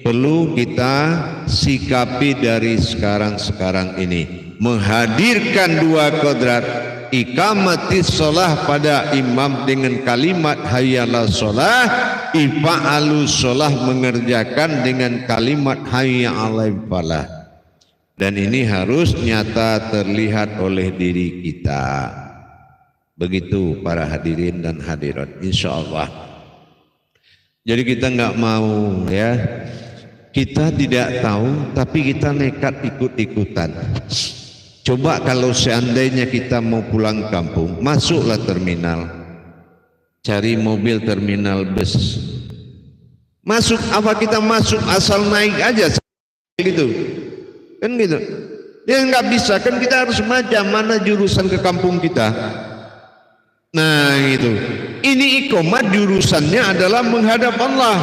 perlu kita sikapi dari sekarang ini, menghadirkan dua kodrat, ikamatis sholah pada imam dengan kalimat hayyalah sholah, ifa'alus sholah mengerjakan dengan kalimat hayya alal falah. Dan ini harus nyata terlihat oleh diri kita. Begitu para hadirin dan hadirat, insyaallah. Jadi kita nggak mau ya, kita tidak tahu tapi kita nekat ikut-ikutan. Coba kalau seandainya kita mau pulang kampung, masuklah terminal, cari mobil terminal bus, masuk. Apa kita masuk asal naik aja gitu kan gitu? Ya nggak bisa kan, kita harus baca mana jurusan ke kampung kita. Nah itu, ini iqamah jurusannya adalah menghadap Allah.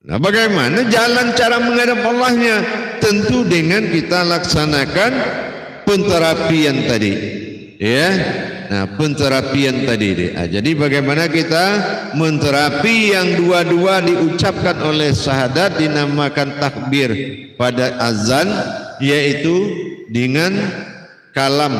Nah bagaimana jalan cara menghadap Allahnya? Tentu dengan kita laksanakan penterapian tadi, ya. Nah penterapian tadi. Nah, jadi bagaimana kita menterapi yang dua-dua diucapkan oleh syahadat, dinamakan takbir pada azan, yaitu dengan kalam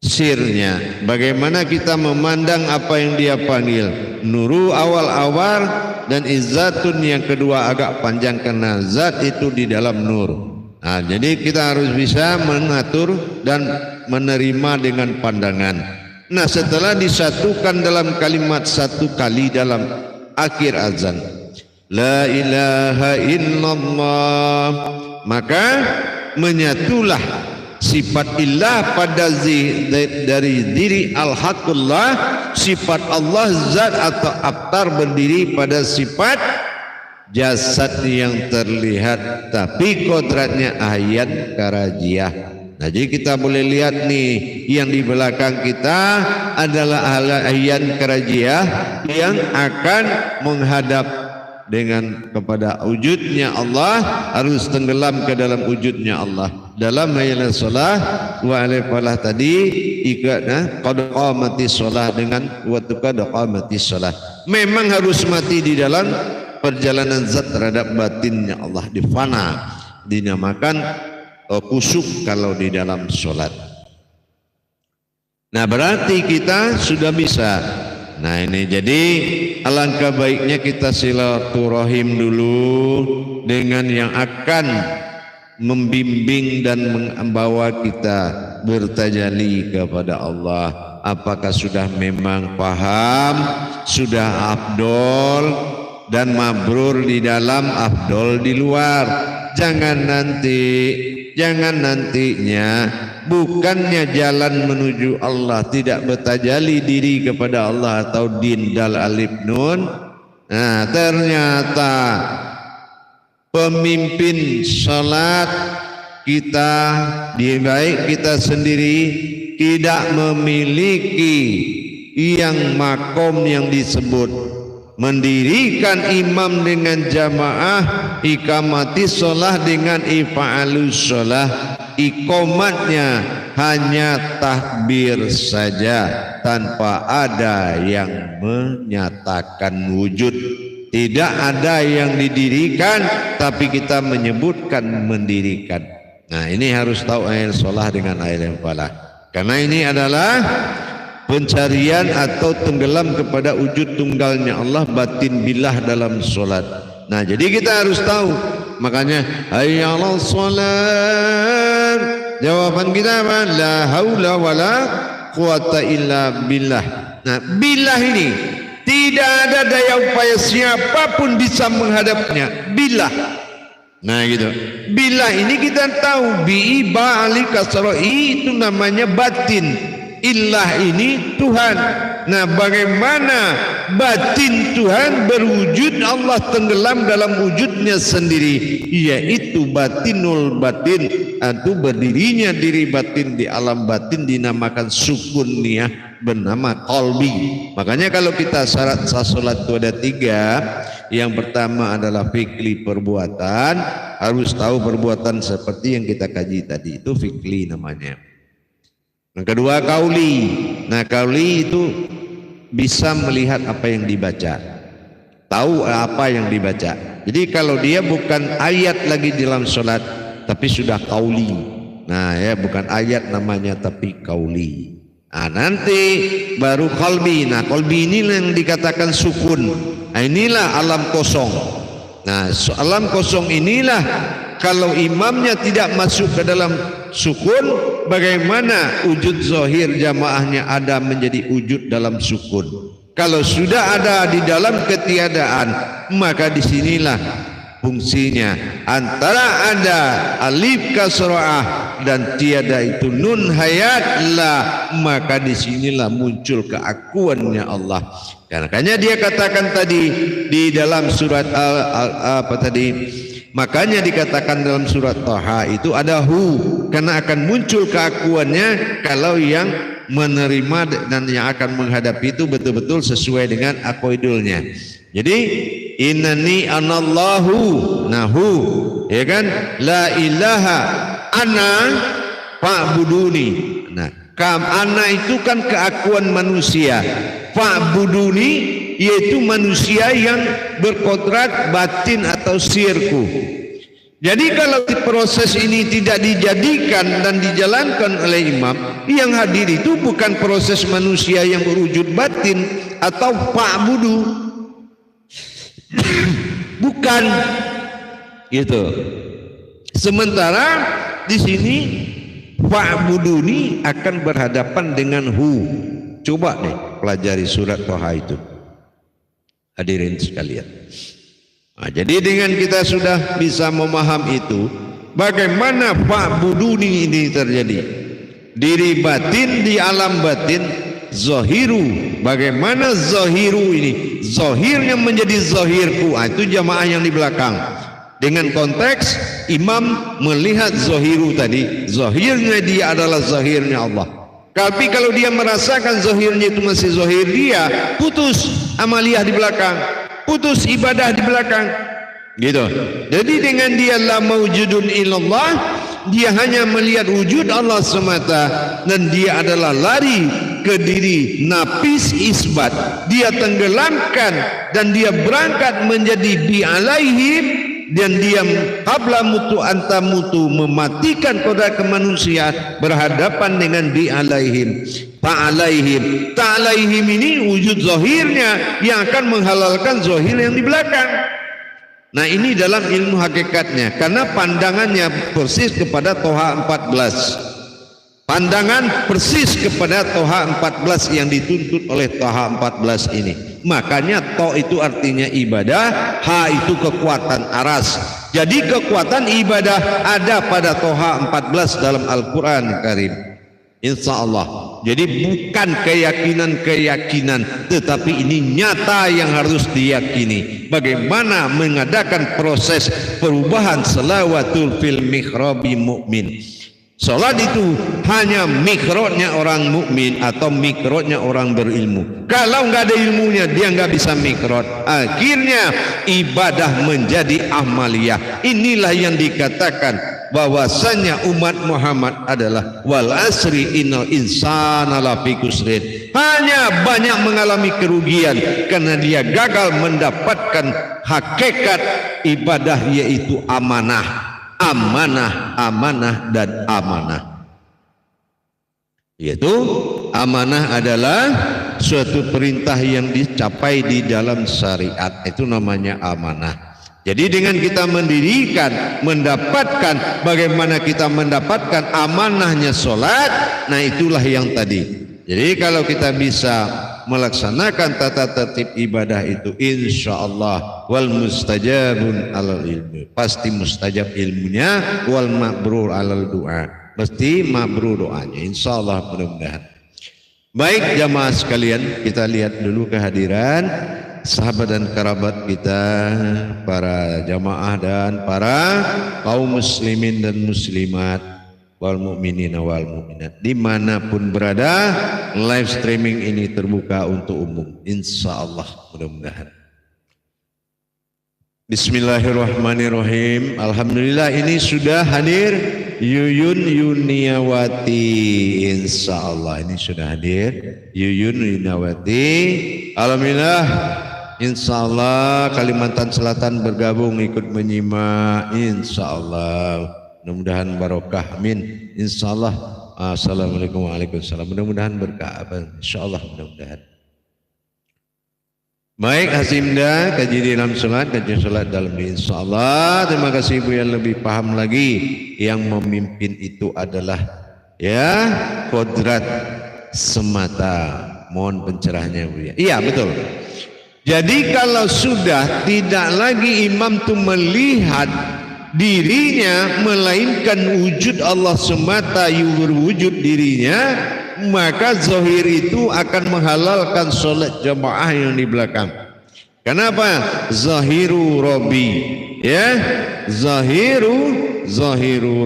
sirnya. Bagaimana kita memandang apa yang dia panggil, nuru awal-awal dan izzatun yang kedua agak panjang karena zat itu di dalam nur. Nah, jadi kita harus bisa mengatur dan menerima dengan pandangan. Nah, setelah disatukan dalam kalimat satu kali dalam akhir azan, la ilaha illallah, maka menyatulah sifat ilah pada dari diri al-haqullah, sifat Allah zat atau abtar berdiri pada sifat jasad yang terlihat tapi kodratnya ayat karajiah. Nah jadi kita boleh lihat nih, yang di belakang kita adalah ayat karajiah yang akan menghadap dengan kepada wujudnya Allah, harus tenggelam ke dalam wujudnya Allah. Dalam hayyalah sholah wa alaihi falah tadi ikatnya qad qamatis sholah dengan wa qad qamatis sholah. Memang harus mati di dalam perjalanan zat terhadap batinnya Allah, di fana, dinamakan kusuk kalau di dalam sholat. Nah berarti kita sudah bisa. Nah ini jadi alangkah baiknya kita silaturahim dulu dengan yang akan membimbing dan membawa kita bertajalli kepada Allah. Apakah sudah memang paham, sudah afdol dan mabrur di dalam, afdol di luar. Jangan nantinya bukannya jalan menuju Allah tidak bertajalli diri kepada Allah atau din dal alif nun. Nah ternyata pemimpin salat kita, baik kita sendiri, tidak memiliki yang makom yang disebut mendirikan imam dengan jamaah, ikamatis sholah dengan ifa'alus sholah. Ikomatnya hanya takbir saja tanpa ada yang menyatakan wujud. Tidak ada yang didirikan tapi kita menyebutkan mendirikan. Nah ini harus tahu ayat sholah dengan ayat yang falah, karena ini adalah pencarian atau tenggelam kepada wujud tunggalnya Allah, batin billah dalam sholat. Nah jadi kita harus tahu Makanya hayya 'alas shalah. Jawaban kita apa? La haula wala quwata illa billah. Nah, billah ini tidak ada daya upaya siapapun bisa menghadapnya. Billah. Nah gitu. Billah ini kita tahu bi ba'ali kasra'i itu namanya batin. Illah ini Tuhan. Nah, bagaimana batin Tuhan berwujud, Allah tenggelam dalam wujudnya sendiri, yaitu batinul batin, itu berdirinya diri batin di alam batin dinamakan sukuniyah bernama qalbi. Makanya kalau kita syarat salat itu ada 3. Yang pertama adalah fikli perbuatan, harus tahu perbuatan seperti yang kita kaji tadi, itu fikli namanya. Yang kedua kauli. Nah, kauli itu bisa melihat apa yang dibaca, tahu apa yang dibaca. Jadi kalau dia bukan ayat lagi di dalam sholat, tapi sudah kauli. Nah ya, bukan ayat namanya tapi kauli. Nah nanti baru qalbi. Nah qalbi ini yang dikatakan sukun. Nah inilah alam kosong. Nah alam kosong inilah kalau imamnya tidak masuk ke dalam sukun, bagaimana wujud zahir jamaahnya ada menjadi wujud dalam sukun? Kalau sudah ada di dalam ketiadaan, maka disinilah fungsinya. Antara ada alif kasroah dan tiada itu nun hayat lah, maka disinilah muncul keakuannya Allah. Karena dia katakan tadi di dalam surat makanya dikatakan dalam surat Thaha itu ada hu, karena akan muncul keakuannya kalau yang menerima dan yang akan menghadapi itu betul-betul sesuai dengan aqidulnya. Jadi innani anallahu, nahu, ya kan, la ilaha ana fa'buduni. Nah, ana itu kan keakuan manusia, fa'buduni yaitu manusia yang berkodrat batin atau sirku. Jadi kalau proses ini tidak dijadikan dan dijalankan oleh imam, yang hadir itu bukan proses manusia yang berwujud batin atau fa'budu, bukan gitu. Sementara di sini fa'buduni akan berhadapan dengan hu. Coba deh pelajari surat Thaha itu, hadirin sekalian. Nah, jadi dengan kita sudah bisa memaham itu, bagaimana fa'buduni ini terjadi. Diri batin di alam batin, zahiru. Bagaimana zahiru ini? Zahirnya menjadi zahirku. Nah, itu jamaah yang di belakang. Dengan konteks imam melihat zahiru tadi, zahirnya dia adalah zahirnya Allah. Tapi kalau dia merasakan zahirnya itu masih zahir dia, putus amaliyah di belakang, putus ibadah di belakang, gitu. Jadi dengan dia la maujudun illallah, dia hanya melihat wujud Allah semata, dan dia adalah lari ke diri nafis isbat. Dia tenggelamkan dan dia berangkat menjadi bi alaihim, dan dia qabla mutu anta mutu, mematikan kodrat kemanusiaan berhadapan dengan bi alaihim. Ta'alaihim, ta'alaihim ini wujud zahirnya yang akan menghalalkan zahir yang di belakang. Nah ini dalam ilmu hakikatnya, karena pandangannya persis kepada Thaha 14. Pandangan persis kepada Thaha 14 yang dituntut oleh Thaha 14 ini. Makanya to itu artinya ibadah, ha itu kekuatan aras. Jadi kekuatan ibadah ada pada Thaha 14 dalam Al-Quran Karim, insya Allah. Jadi bukan keyakinan-keyakinan, tetapi ini nyata yang harus diyakini. Bagaimana mengadakan proses perubahan salawatul fil mikhrabi mu'min. Salat itu hanya mikrotnya orang mukmin atau mikrotnya orang berilmu. Kalau nggak ada ilmunya, dia nggak bisa mikrot. Akhirnya ibadah menjadi amaliyah. Inilah yang dikatakan bahwasanya umat Muhammad adalah wal asri innal insana lafi khusrin. Hanya banyak mengalami kerugian karena dia gagal mendapatkan hakikat ibadah, yaitu amanah. Amanah, amanah, dan amanah. Yaitu amanah adalah suatu perintah yang dicapai di dalam syariat, itu namanya amanah. Jadi dengan kita mendirikan, mendapatkan, bagaimana kita mendapatkan amanahnya sholat, nah itulah yang tadi. Jadi kalau kita bisa melaksanakan tata tertib ibadah itu, insya Allah wal mustajabun alal ilmu, pasti mustajab ilmunya, wal mabrur alal doa, pasti mabrur doanya, insya Allah mudah-mudahan. Baik jamaah sekalian, kita lihat dulu kehadiran sahabat dan kerabat kita, para jamaah dan para kaum muslimin dan muslimat, wal mu'minin wal mu'minat, dimanapun berada. Live streaming ini terbuka untuk umum, insya Allah mudah-mudahan. Bismillahirrahmanirrahim. Alhamdulillah ini sudah hadir Yuyun Yuniawati, insya Allah ini sudah hadir Yuyun Yuniawati. Alhamdulillah, insya Allah Kalimantan Selatan bergabung ikut menyimak, insya Allah mudah-mudahan barokah, amin, insya Allah. Assalamualaikum waalaikumsalam, mudah-mudahan berkah, insya Allah mudah-mudahan. Baik Hasimda, kaji di dalam sholat, kaji sholat dalam diri, insya Allah. Terima kasih Ibu yang lebih paham lagi. Yang memimpin itu adalah ya kodrat semata. Mohon pencerahannya Bu ya. Iya betul. Jadi kalau sudah tidak lagi imam itu melihat dirinya, melainkan wujud Allah semata yang berwujud dirinya, maka zahir itu akan menghalalkan sholat jamaah yang di belakang. Kenapa? Zahiru Rabbi, ya, zahiru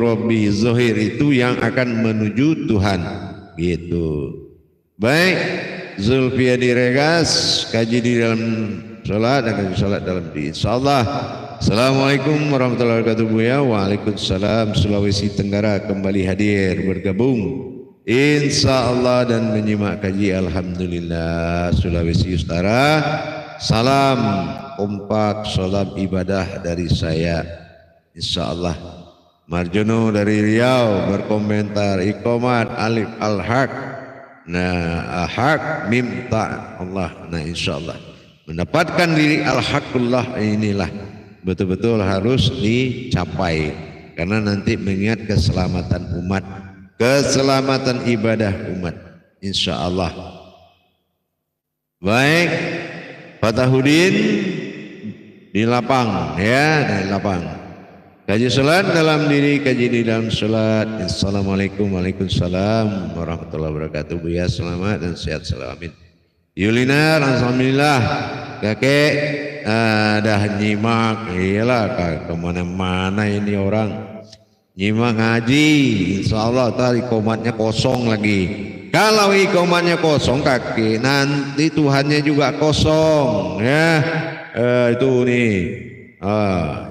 Rabbi, zahir itu yang akan menuju Tuhan, gitu. Baik, Zulfiadi Regas, kaji di dalam sholat dan kaji sholat dalam diri, insyaallah. Assalamualaikum warahmatullahi wabarakatuh Buya. Waalaikumsalam. Sulawesi Tenggara kembali hadir bergabung, insya Allah, dan menyimak kaji. Alhamdulillah. Sulawesi Utara, salam kompak, salam ibadah dari saya, insya Allah. Marjono dari Riau berkomentar, Iqomat alif al-haq, nah haq mim ta Allah, nah insya Allah mendapatkan diri al-haqullah inilah betul-betul harus dicapai, karena nanti mengingat keselamatan umat, keselamatan ibadah umat, insya Allah. Baik, Fatahudin di lapang, ya, di lapang. Kaji sholat dalam diri, kaji di dalam sholat. Assalamualaikum waalaikumsalam warahmatullahi wabarakatuh. Buya selamat dan sehat selalu, amin. Yulina, alhamdulillah. Kakek dah nyimak, iyalah kemana-mana ini orang nyimak ngaji, insya Allah tadi komatnya kosong lagi. Kalau ikomatnya kosong kakek, nanti Tuhannya juga kosong, ya. Itu nih,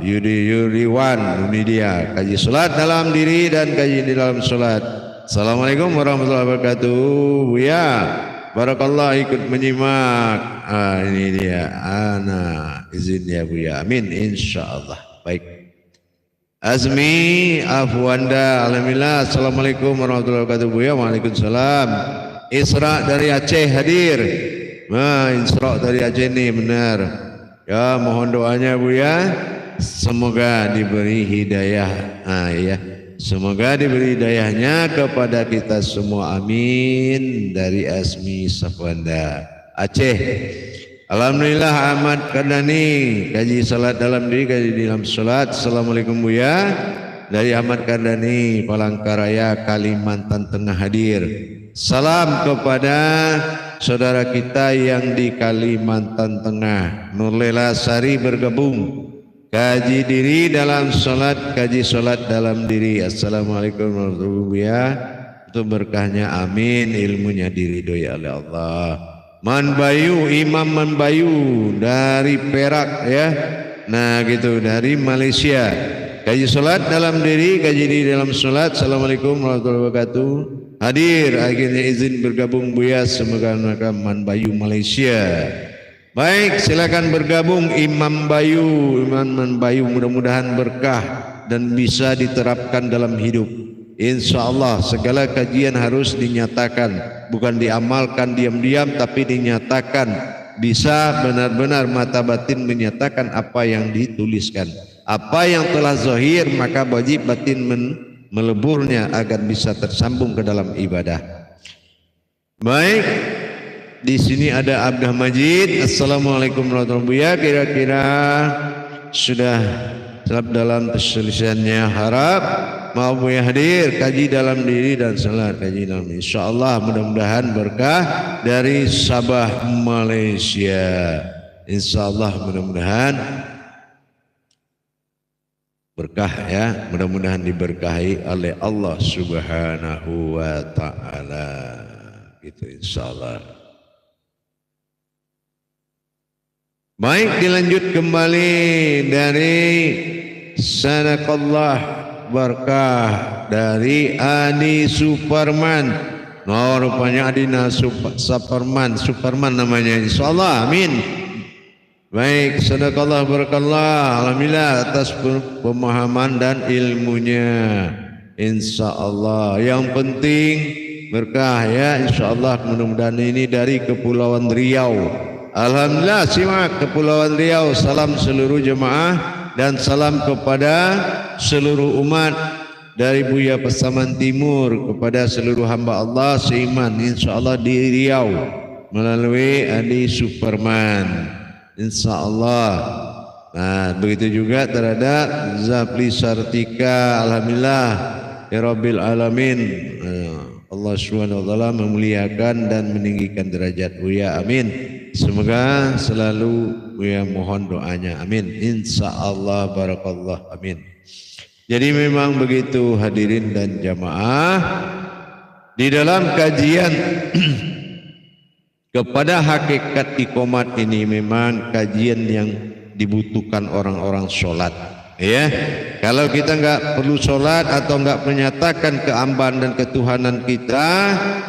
Yudiwan, ini dia kaji sholat dalam diri dan kaji di dalam sholat. Assalamualaikum warahmatullahi wabarakatuh. Ya, barakallah ikut menyimak. Ini dia, ana izin ya Bu ya, amin, insya Allah. Baik, Azmi Afwanda, alhamdulillah. Assalamualaikum warahmatullahi wabarakatuh Bu ya. Waalaikumsalam. Isra dari Aceh hadir. Nah, Isra dari Aceh ini benar. Ya, mohon doanya Bu ya. Semoga diberi hidayah. Ya. Semoga diberi hidayahnya kepada kita semua, amin. Dari Azmi Afwanda Aceh. Alhamdulillah. Ahmad Kardani, kaji salat dalam diri, kaji di dalam salat. Assalamualaikum Bu ya. Dari Ahmad Kardani, Palangkaraya, Kalimantan Tengah hadir. Salam kepada saudara kita yang di Kalimantan Tengah. Nurlela Sari bergabung. Kaji diri dalam salat, kaji salat dalam diri. Assalamualaikum warahmatullahi wabarakatuh. Untuk berkahnya, amin. Ilmunya diridhoi oleh Allah. Manbayu, Imam Manbayu dari Perak ya. Nah gitu, dari Malaysia. Kaji sholat dalam diri, kaji di dalam sholat. Assalamualaikum warahmatullahi wabarakatuh. Hadir, akhirnya izin bergabung Buya. Semoga mereka Manbayu Malaysia. Baik, silakan bergabung Imam Bayu, Imam Manbayu. Mudah-mudahan berkah dan bisa diterapkan dalam hidup. Insya Allah segala kajian harus dinyatakan, bukan diamalkan diam-diam, tapi dinyatakan bisa benar-benar mata batin menyatakan apa yang dituliskan. Apa yang telah zahir maka wajib batin meleburnya agar bisa tersambung ke dalam ibadah. Baik, di sini ada Abdah Majid. Assalamualaikum warahmatullahi wabarakatuh. Kira-kira sudah dalam perselisihannya, harap mau Buya hadir kaji dalam diri dan salat kaji dalam diri. Insyaallah mudah-mudahan berkah dari Sabah Malaysia. Insyaallah mudah-mudahan berkah ya, mudah-mudahan diberkahi oleh Allah Subhanahu wa taala. Gitu insyaallah. Baik, dilanjut kembali dari Sadaqallah berkah dari Adi Superman. Oh, rupanya Adina Superman namanya, insyaallah, amin. Baik, sadaqallah barakallah, alhamdulillah atas pemahaman dan ilmunya, insyaallah. Yang penting berkah ya, insyaallah. Mudah-mudahan ini dari Kepulauan Riau. Alhamdulillah, simak Kepulauan Riau. Salam seluruh jemaah dan salam kepada seluruh umat dari Buya Pasaman Timur kepada seluruh hamba Allah seiman, insyaallah di Riau melalui Adi Superman. InsyaAllah. Nah, begitu juga terhadap Zapli Sartika. Alhamdulillah ya Rabbil Alamin. Allah SWT memuliakan dan meninggikan derajat Buya, amin. Semoga selalu Buya mohon doanya, amin. InsyaAllah barakallah, amin. Jadi memang begitu hadirin dan jamaah, di dalam kajian kepada hakikat iqomat ini memang kajian yang dibutuhkan orang-orang sholat. Ya, kalau kita nggak perlu sholat atau nggak menyatakan keambahan dan ketuhanan kita,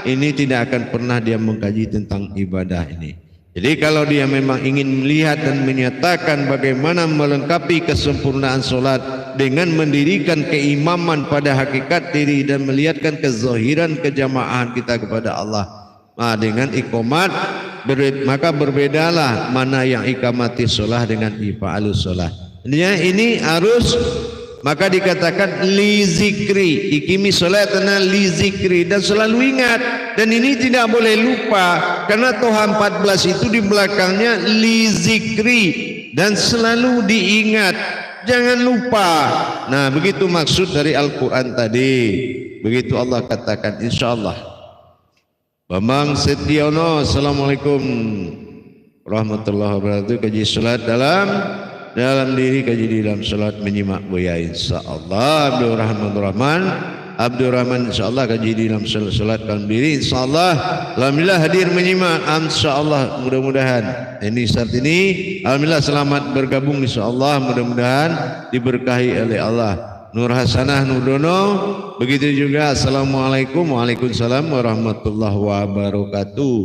ini tidak akan pernah dia mengkaji tentang ibadah ini. Jadi kalau dia memang ingin melihat dan menyatakan bagaimana melengkapi kesempurnaan sholat dengan mendirikan keimaman pada hakikat diri dan melihatkan kezahiran kejamaah kita kepada Allah, nah, dengan iqomat maka berbedalah mana yang iqamati sholat dengan ifa'alus sholat. Ini harus, maka dikatakan li zikri, ikimi sholat karena li zikri, dan selalu ingat. Dan ini tidak boleh lupa karena Toha 14 itu di belakangnya li zikri dan selalu diingat, jangan lupa. Nah, begitu maksud dari Al-Quran tadi. Begitu Allah katakan, insyaallah. Bambang Setiono, assalamualaikum warahmatullahi wabarakatuh. Kaji salat dalam diri, kaji di dalam salat menyimak Buya insyaallah. Abdurrahman insyaallah kaji di dalam salat dalam diri insyaallah. Alhamdulillah hadir menyimak insyaallah. Mudah-mudahan ini saat ini alhamdulillah selamat bergabung insyaallah. Mudah-mudahan diberkahi oleh Allah. Nur Hasanah Nudono, begitu juga assalamualaikum, waalaikumsalam warahmatullahi wabarakatuh.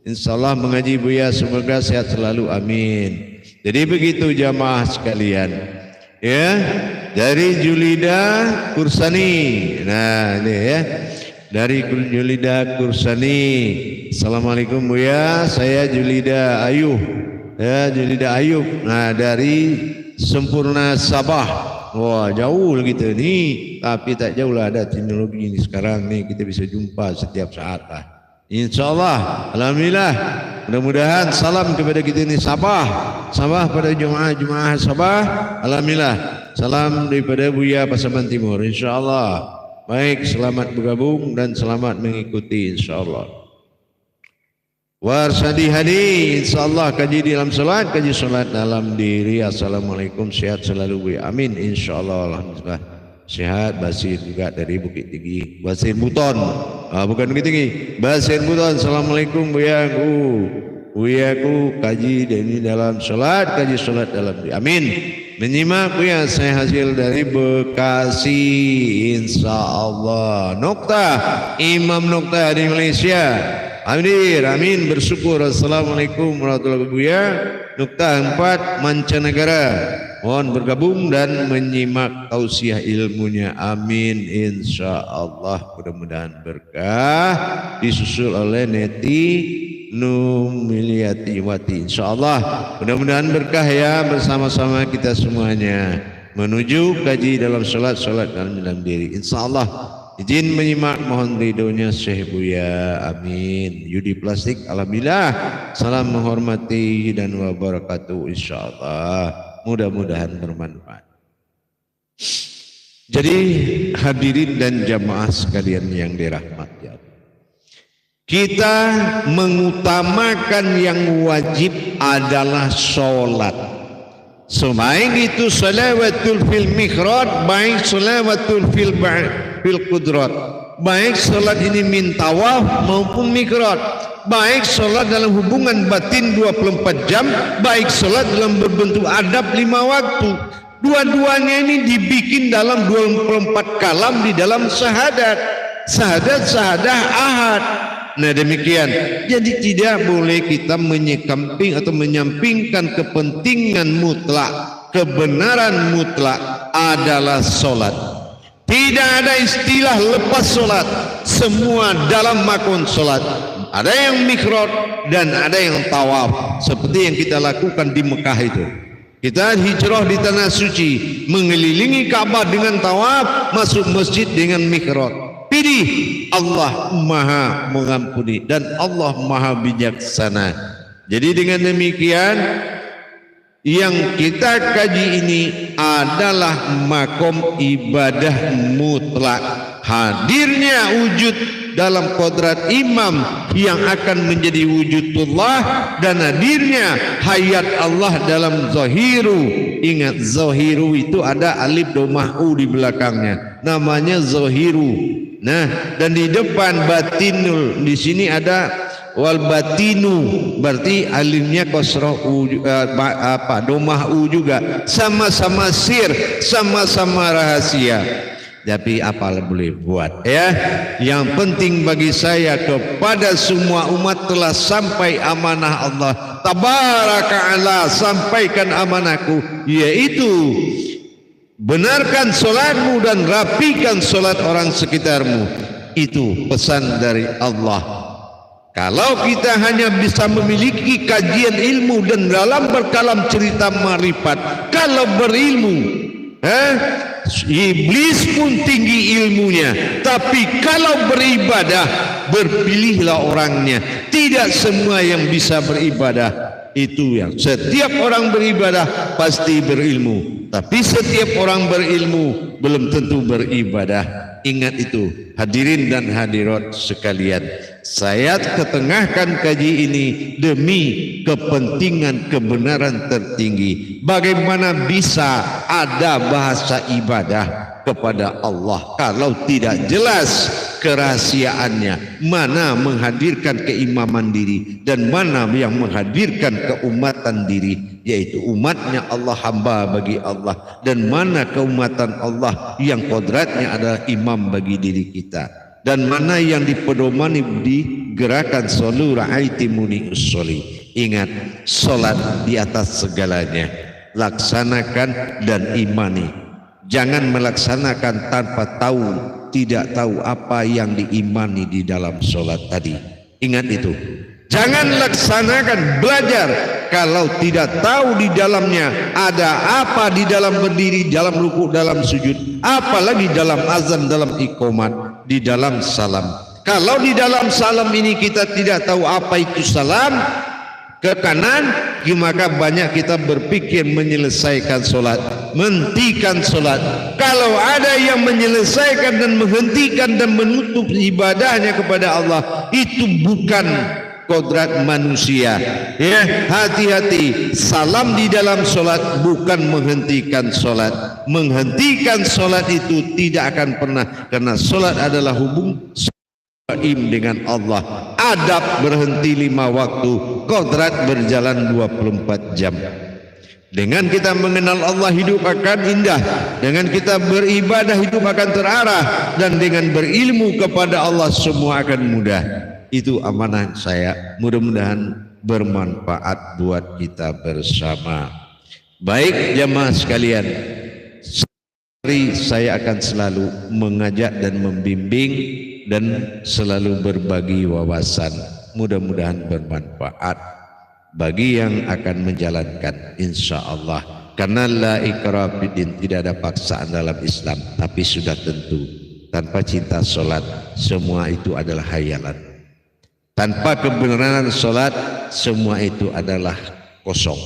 Insyaallah mengaji Buya semoga sehat selalu, amin. Jadi begitu jamaah sekalian ya, dari Julida Kursani. Nah ini ya, dari Julida Kursani. Assalamualaikum Buya, saya Julida Ayub ya, Julida Ayub. Nah dari Sempurna Sabah. Wah jauh gitu nih, tapi tak jauh lah, ada teknologi ini sekarang nih, kita bisa jumpa setiap saat lah. Insyaallah, alhamdulillah. Mudah-mudahan salam kepada kita ini Sabah pada jemaah Sabah. Alhamdulillah, salam daripada Buya Pasaman Timur. Insyaallah. Baik, selamat bergabung dan selamat mengikuti insyaallah. Warsadi hadi insyaallah kaji di dalam salat, kaji salat dalam diri. Assalamualaikum, sehat selalu Buya, amin insyaallah. Alhamdulillah sehat. Basir juga dari Bukit Tinggi, Basir Buton, bukan Bukit Tinggi, Basir Buton. Assalamualaikum Buyaku kaji di dalam salat, kaji salat dalam diri, amin. Menyimak Buya, saya hasil dari Bekasi insyaallah. Nokta Imam Nokta di Malaysia. Hadir, amin, bersyukur. Assalamualaikum warahmatullahi wabarakatuh. Buya Nukta 4 mancanegara, mohon bergabung dan menyimak tausiah ilmunya, amin insyaallah. Mudah-mudahan berkah. Disusul oleh Neti Numiliyati wati. InsyaAllah mudah-mudahan berkah ya bersama-sama kita semuanya menuju kaji dalam solat dalam diri. InsyaAllah izin menyimak, mohon ridhonya Syekh Buya. Amin. Yudi Plastik, alhamdulillah. Salam menghormati dan wabarakatuh. InsyaAllah mudah-mudahan bermanfaat. Jadi hadirin dan jamaah sekalian yang dirahmati Allah, kita mengutamakan yang wajib adalah sholat. Selain itu salawatul fil mihrad, baik salawatul fil qudrat, baik salat ini min tawaf maupun mihrad, baik salat dalam hubungan batin 24 jam, baik salat dalam berbentuk adab 5 waktu. Dua-duanya ini dibikin dalam 24 kalam di dalam syahadat ahad. Nah demikian. Jadi tidak boleh kita menyampingkan kepentingan mutlak, kebenaran mutlak adalah solat. Tidak ada istilah lepas solat, semua dalam makon solat. Ada yang mihrad dan ada yang tawaf, seperti yang kita lakukan di Mekah itu. Kita hijrah di tanah suci, mengelilingi Ka'bah dengan tawaf, masuk masjid dengan mihrad. Pilih, Allah Maha mengampuni dan Allah Maha bijaksana. Jadi dengan demikian yang kita kaji ini adalah makom ibadah mutlak. Hadirnya wujud dalam kodrat imam yang akan menjadi wujudullah, dan hadirnya hayat Allah dalam zahiru. Ingat, zahiru itu ada alif domah u di belakangnya, namanya zahiru. Nah, dan di depan batinul, di sini ada wal batinu, berarti alifnya kasrah u, domah u juga, sama-sama sir, sama-sama rahasia. Tapi apa boleh buat ya. Yang penting bagi saya, kepada semua umat telah sampai amanah Allah tabaraka'ala. Sampaikan amanahku, yaitu benarkan solatmu dan rapikan solat orang sekitarmu. Itu pesan dari Allah. Kalau kita hanya bisa memiliki kajian ilmu dan dalam berkalam cerita marifat, kalau berilmu, iblis pun tinggi ilmunya, tapi kalau beribadah, berpilihlah orangnya. Tidak semua yang bisa beribadah. Itu yang setiap orang beribadah pasti berilmu, tapi setiap orang berilmu belum tentu beribadah. Ingat itu hadirin dan hadirat sekalian. Saya ketengahkan kaji ini demi kepentingan kebenaran tertinggi. Bagaimana bisa ada bahasa ibadah kepada Allah kalau tidak jelas kerahasiaannya, mana menghadirkan keimaman diri dan mana yang menghadirkan keumatan diri, yaitu umatnya Allah, hamba bagi Allah, dan mana keumatan Allah yang kodratnya adalah imam bagi diri kita, dan mana yang dipedomani di gerakan solu ra'aitimuni ussoli. Ingat, solat di atas segalanya, laksanakan dan imani. Jangan melaksanakan tanpa tahu, tidak tahu apa yang diimani di dalam solat tadi. Ingat itu. Jangan laksanakan, belajar kalau tidak tahu di dalamnya ada apa, di dalam berdiri, dalam ruku, dalam sujud, apalagi dalam azan, dalam iqamat, di dalam salam. Kalau di dalam salam ini kita tidak tahu apa itu salam ke kanan, maka banyak kita berpikir menyelesaikan solat, menghentikan solat. Kalau ada yang menyelesaikan dan menghentikan dan menutup ibadahnya kepada Allah, itu bukan kodrat manusia. Ya, hati-hati. Salam di dalam solat bukan menghentikan solat. Menghentikan solat itu tidak akan pernah, karena solat adalah hubung dengan Allah. Adab berhenti 5 waktu, kodrat berjalan 24 jam. Dengan kita mengenal Allah, hidup akan indah. Dengan kita beribadah, hidup akan terarah. Dan dengan berilmu kepada Allah, semua akan mudah. Itu amanah saya. Mudah-mudahan bermanfaat buat kita bersama. Baik jamaah sekalian, saya akan selalu mengajak dan membimbing dan selalu berbagi wawasan. Mudah-mudahan bermanfaat bagi yang akan menjalankan, insya Allah. Karena la ikraha fiddin, tidak ada paksaan dalam Islam, tapi sudah tentu tanpa cinta solat semua itu adalah hayalan. Tanpa kebenaran solat semua itu adalah kosong.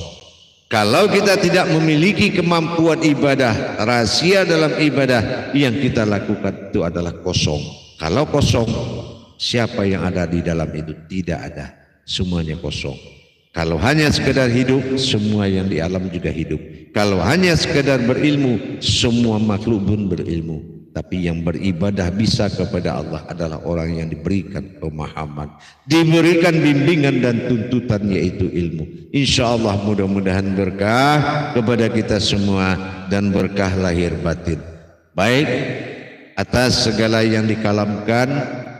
Kalau kita tidak memiliki kemampuan ibadah, rahasia dalam ibadah yang kita lakukan itu adalah kosong. Kalau kosong, siapa yang ada di dalam itu? Tidak ada, semuanya kosong. Kalau hanya sekedar hidup, semua yang di alam juga hidup. Kalau hanya sekedar berilmu, semua makhluk pun berilmu. Tapi yang beribadah bisa kepada Allah adalah orang yang diberikan pemahaman, diberikan bimbingan dan tuntutan, yaitu ilmu. Insya Allah mudah-mudahan berkah kepada kita semua dan berkah lahir batin. Baik, atas segala yang dikalamkan,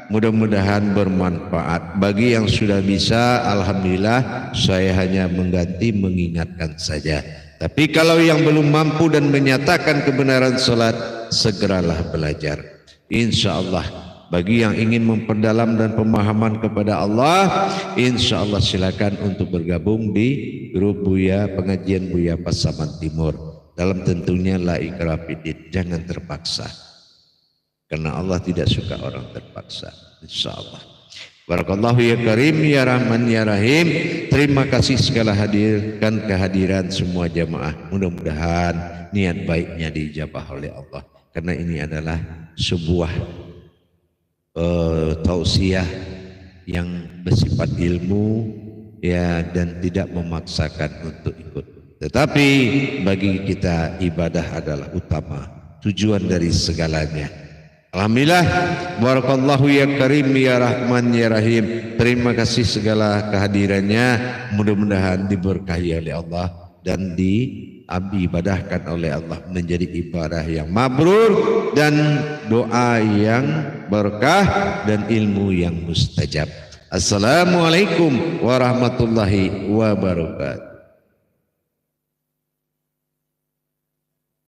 mudah-mudahan bermanfaat. Bagi yang sudah bisa, alhamdulillah, saya hanya mengganti mengingatkan saja. Tapi kalau yang belum mampu dan menyatakan kebenaran salat, segeralah belajar. Insya Allah bagi yang ingin memperdalam dan pemahaman kepada Allah, insya Allah silakan untuk bergabung di grup Buya pengajian Buya Pasaman Timur. Dalam tentunya la ikraha fiddin, jangan terpaksa. Karena Allah tidak suka orang terpaksa. Insya Allah. Barakallahu ya Karim ya Rahman ya Rahim. Terima kasih segala hadirkan kehadiran semua jamaah. Mudah-mudahan niat baiknya dijabah oleh Allah. Karena ini adalah sebuah tausiah yang bersifat ilmu ya, dan tidak memaksakan untuk ikut. Tetapi bagi kita ibadah adalah utama, tujuan dari segalanya. Alhamdulillah, barakallahu ya Karim ya Rahman ya Rahim. Terima kasih segala kehadirannya. Mudah-mudahan diberkahi oleh Allah dan diibadahkan oleh Allah menjadi ibadah yang mabrur dan doa yang berkah dan ilmu yang mustajab. Assalamualaikum warahmatullahi wabarakatuh.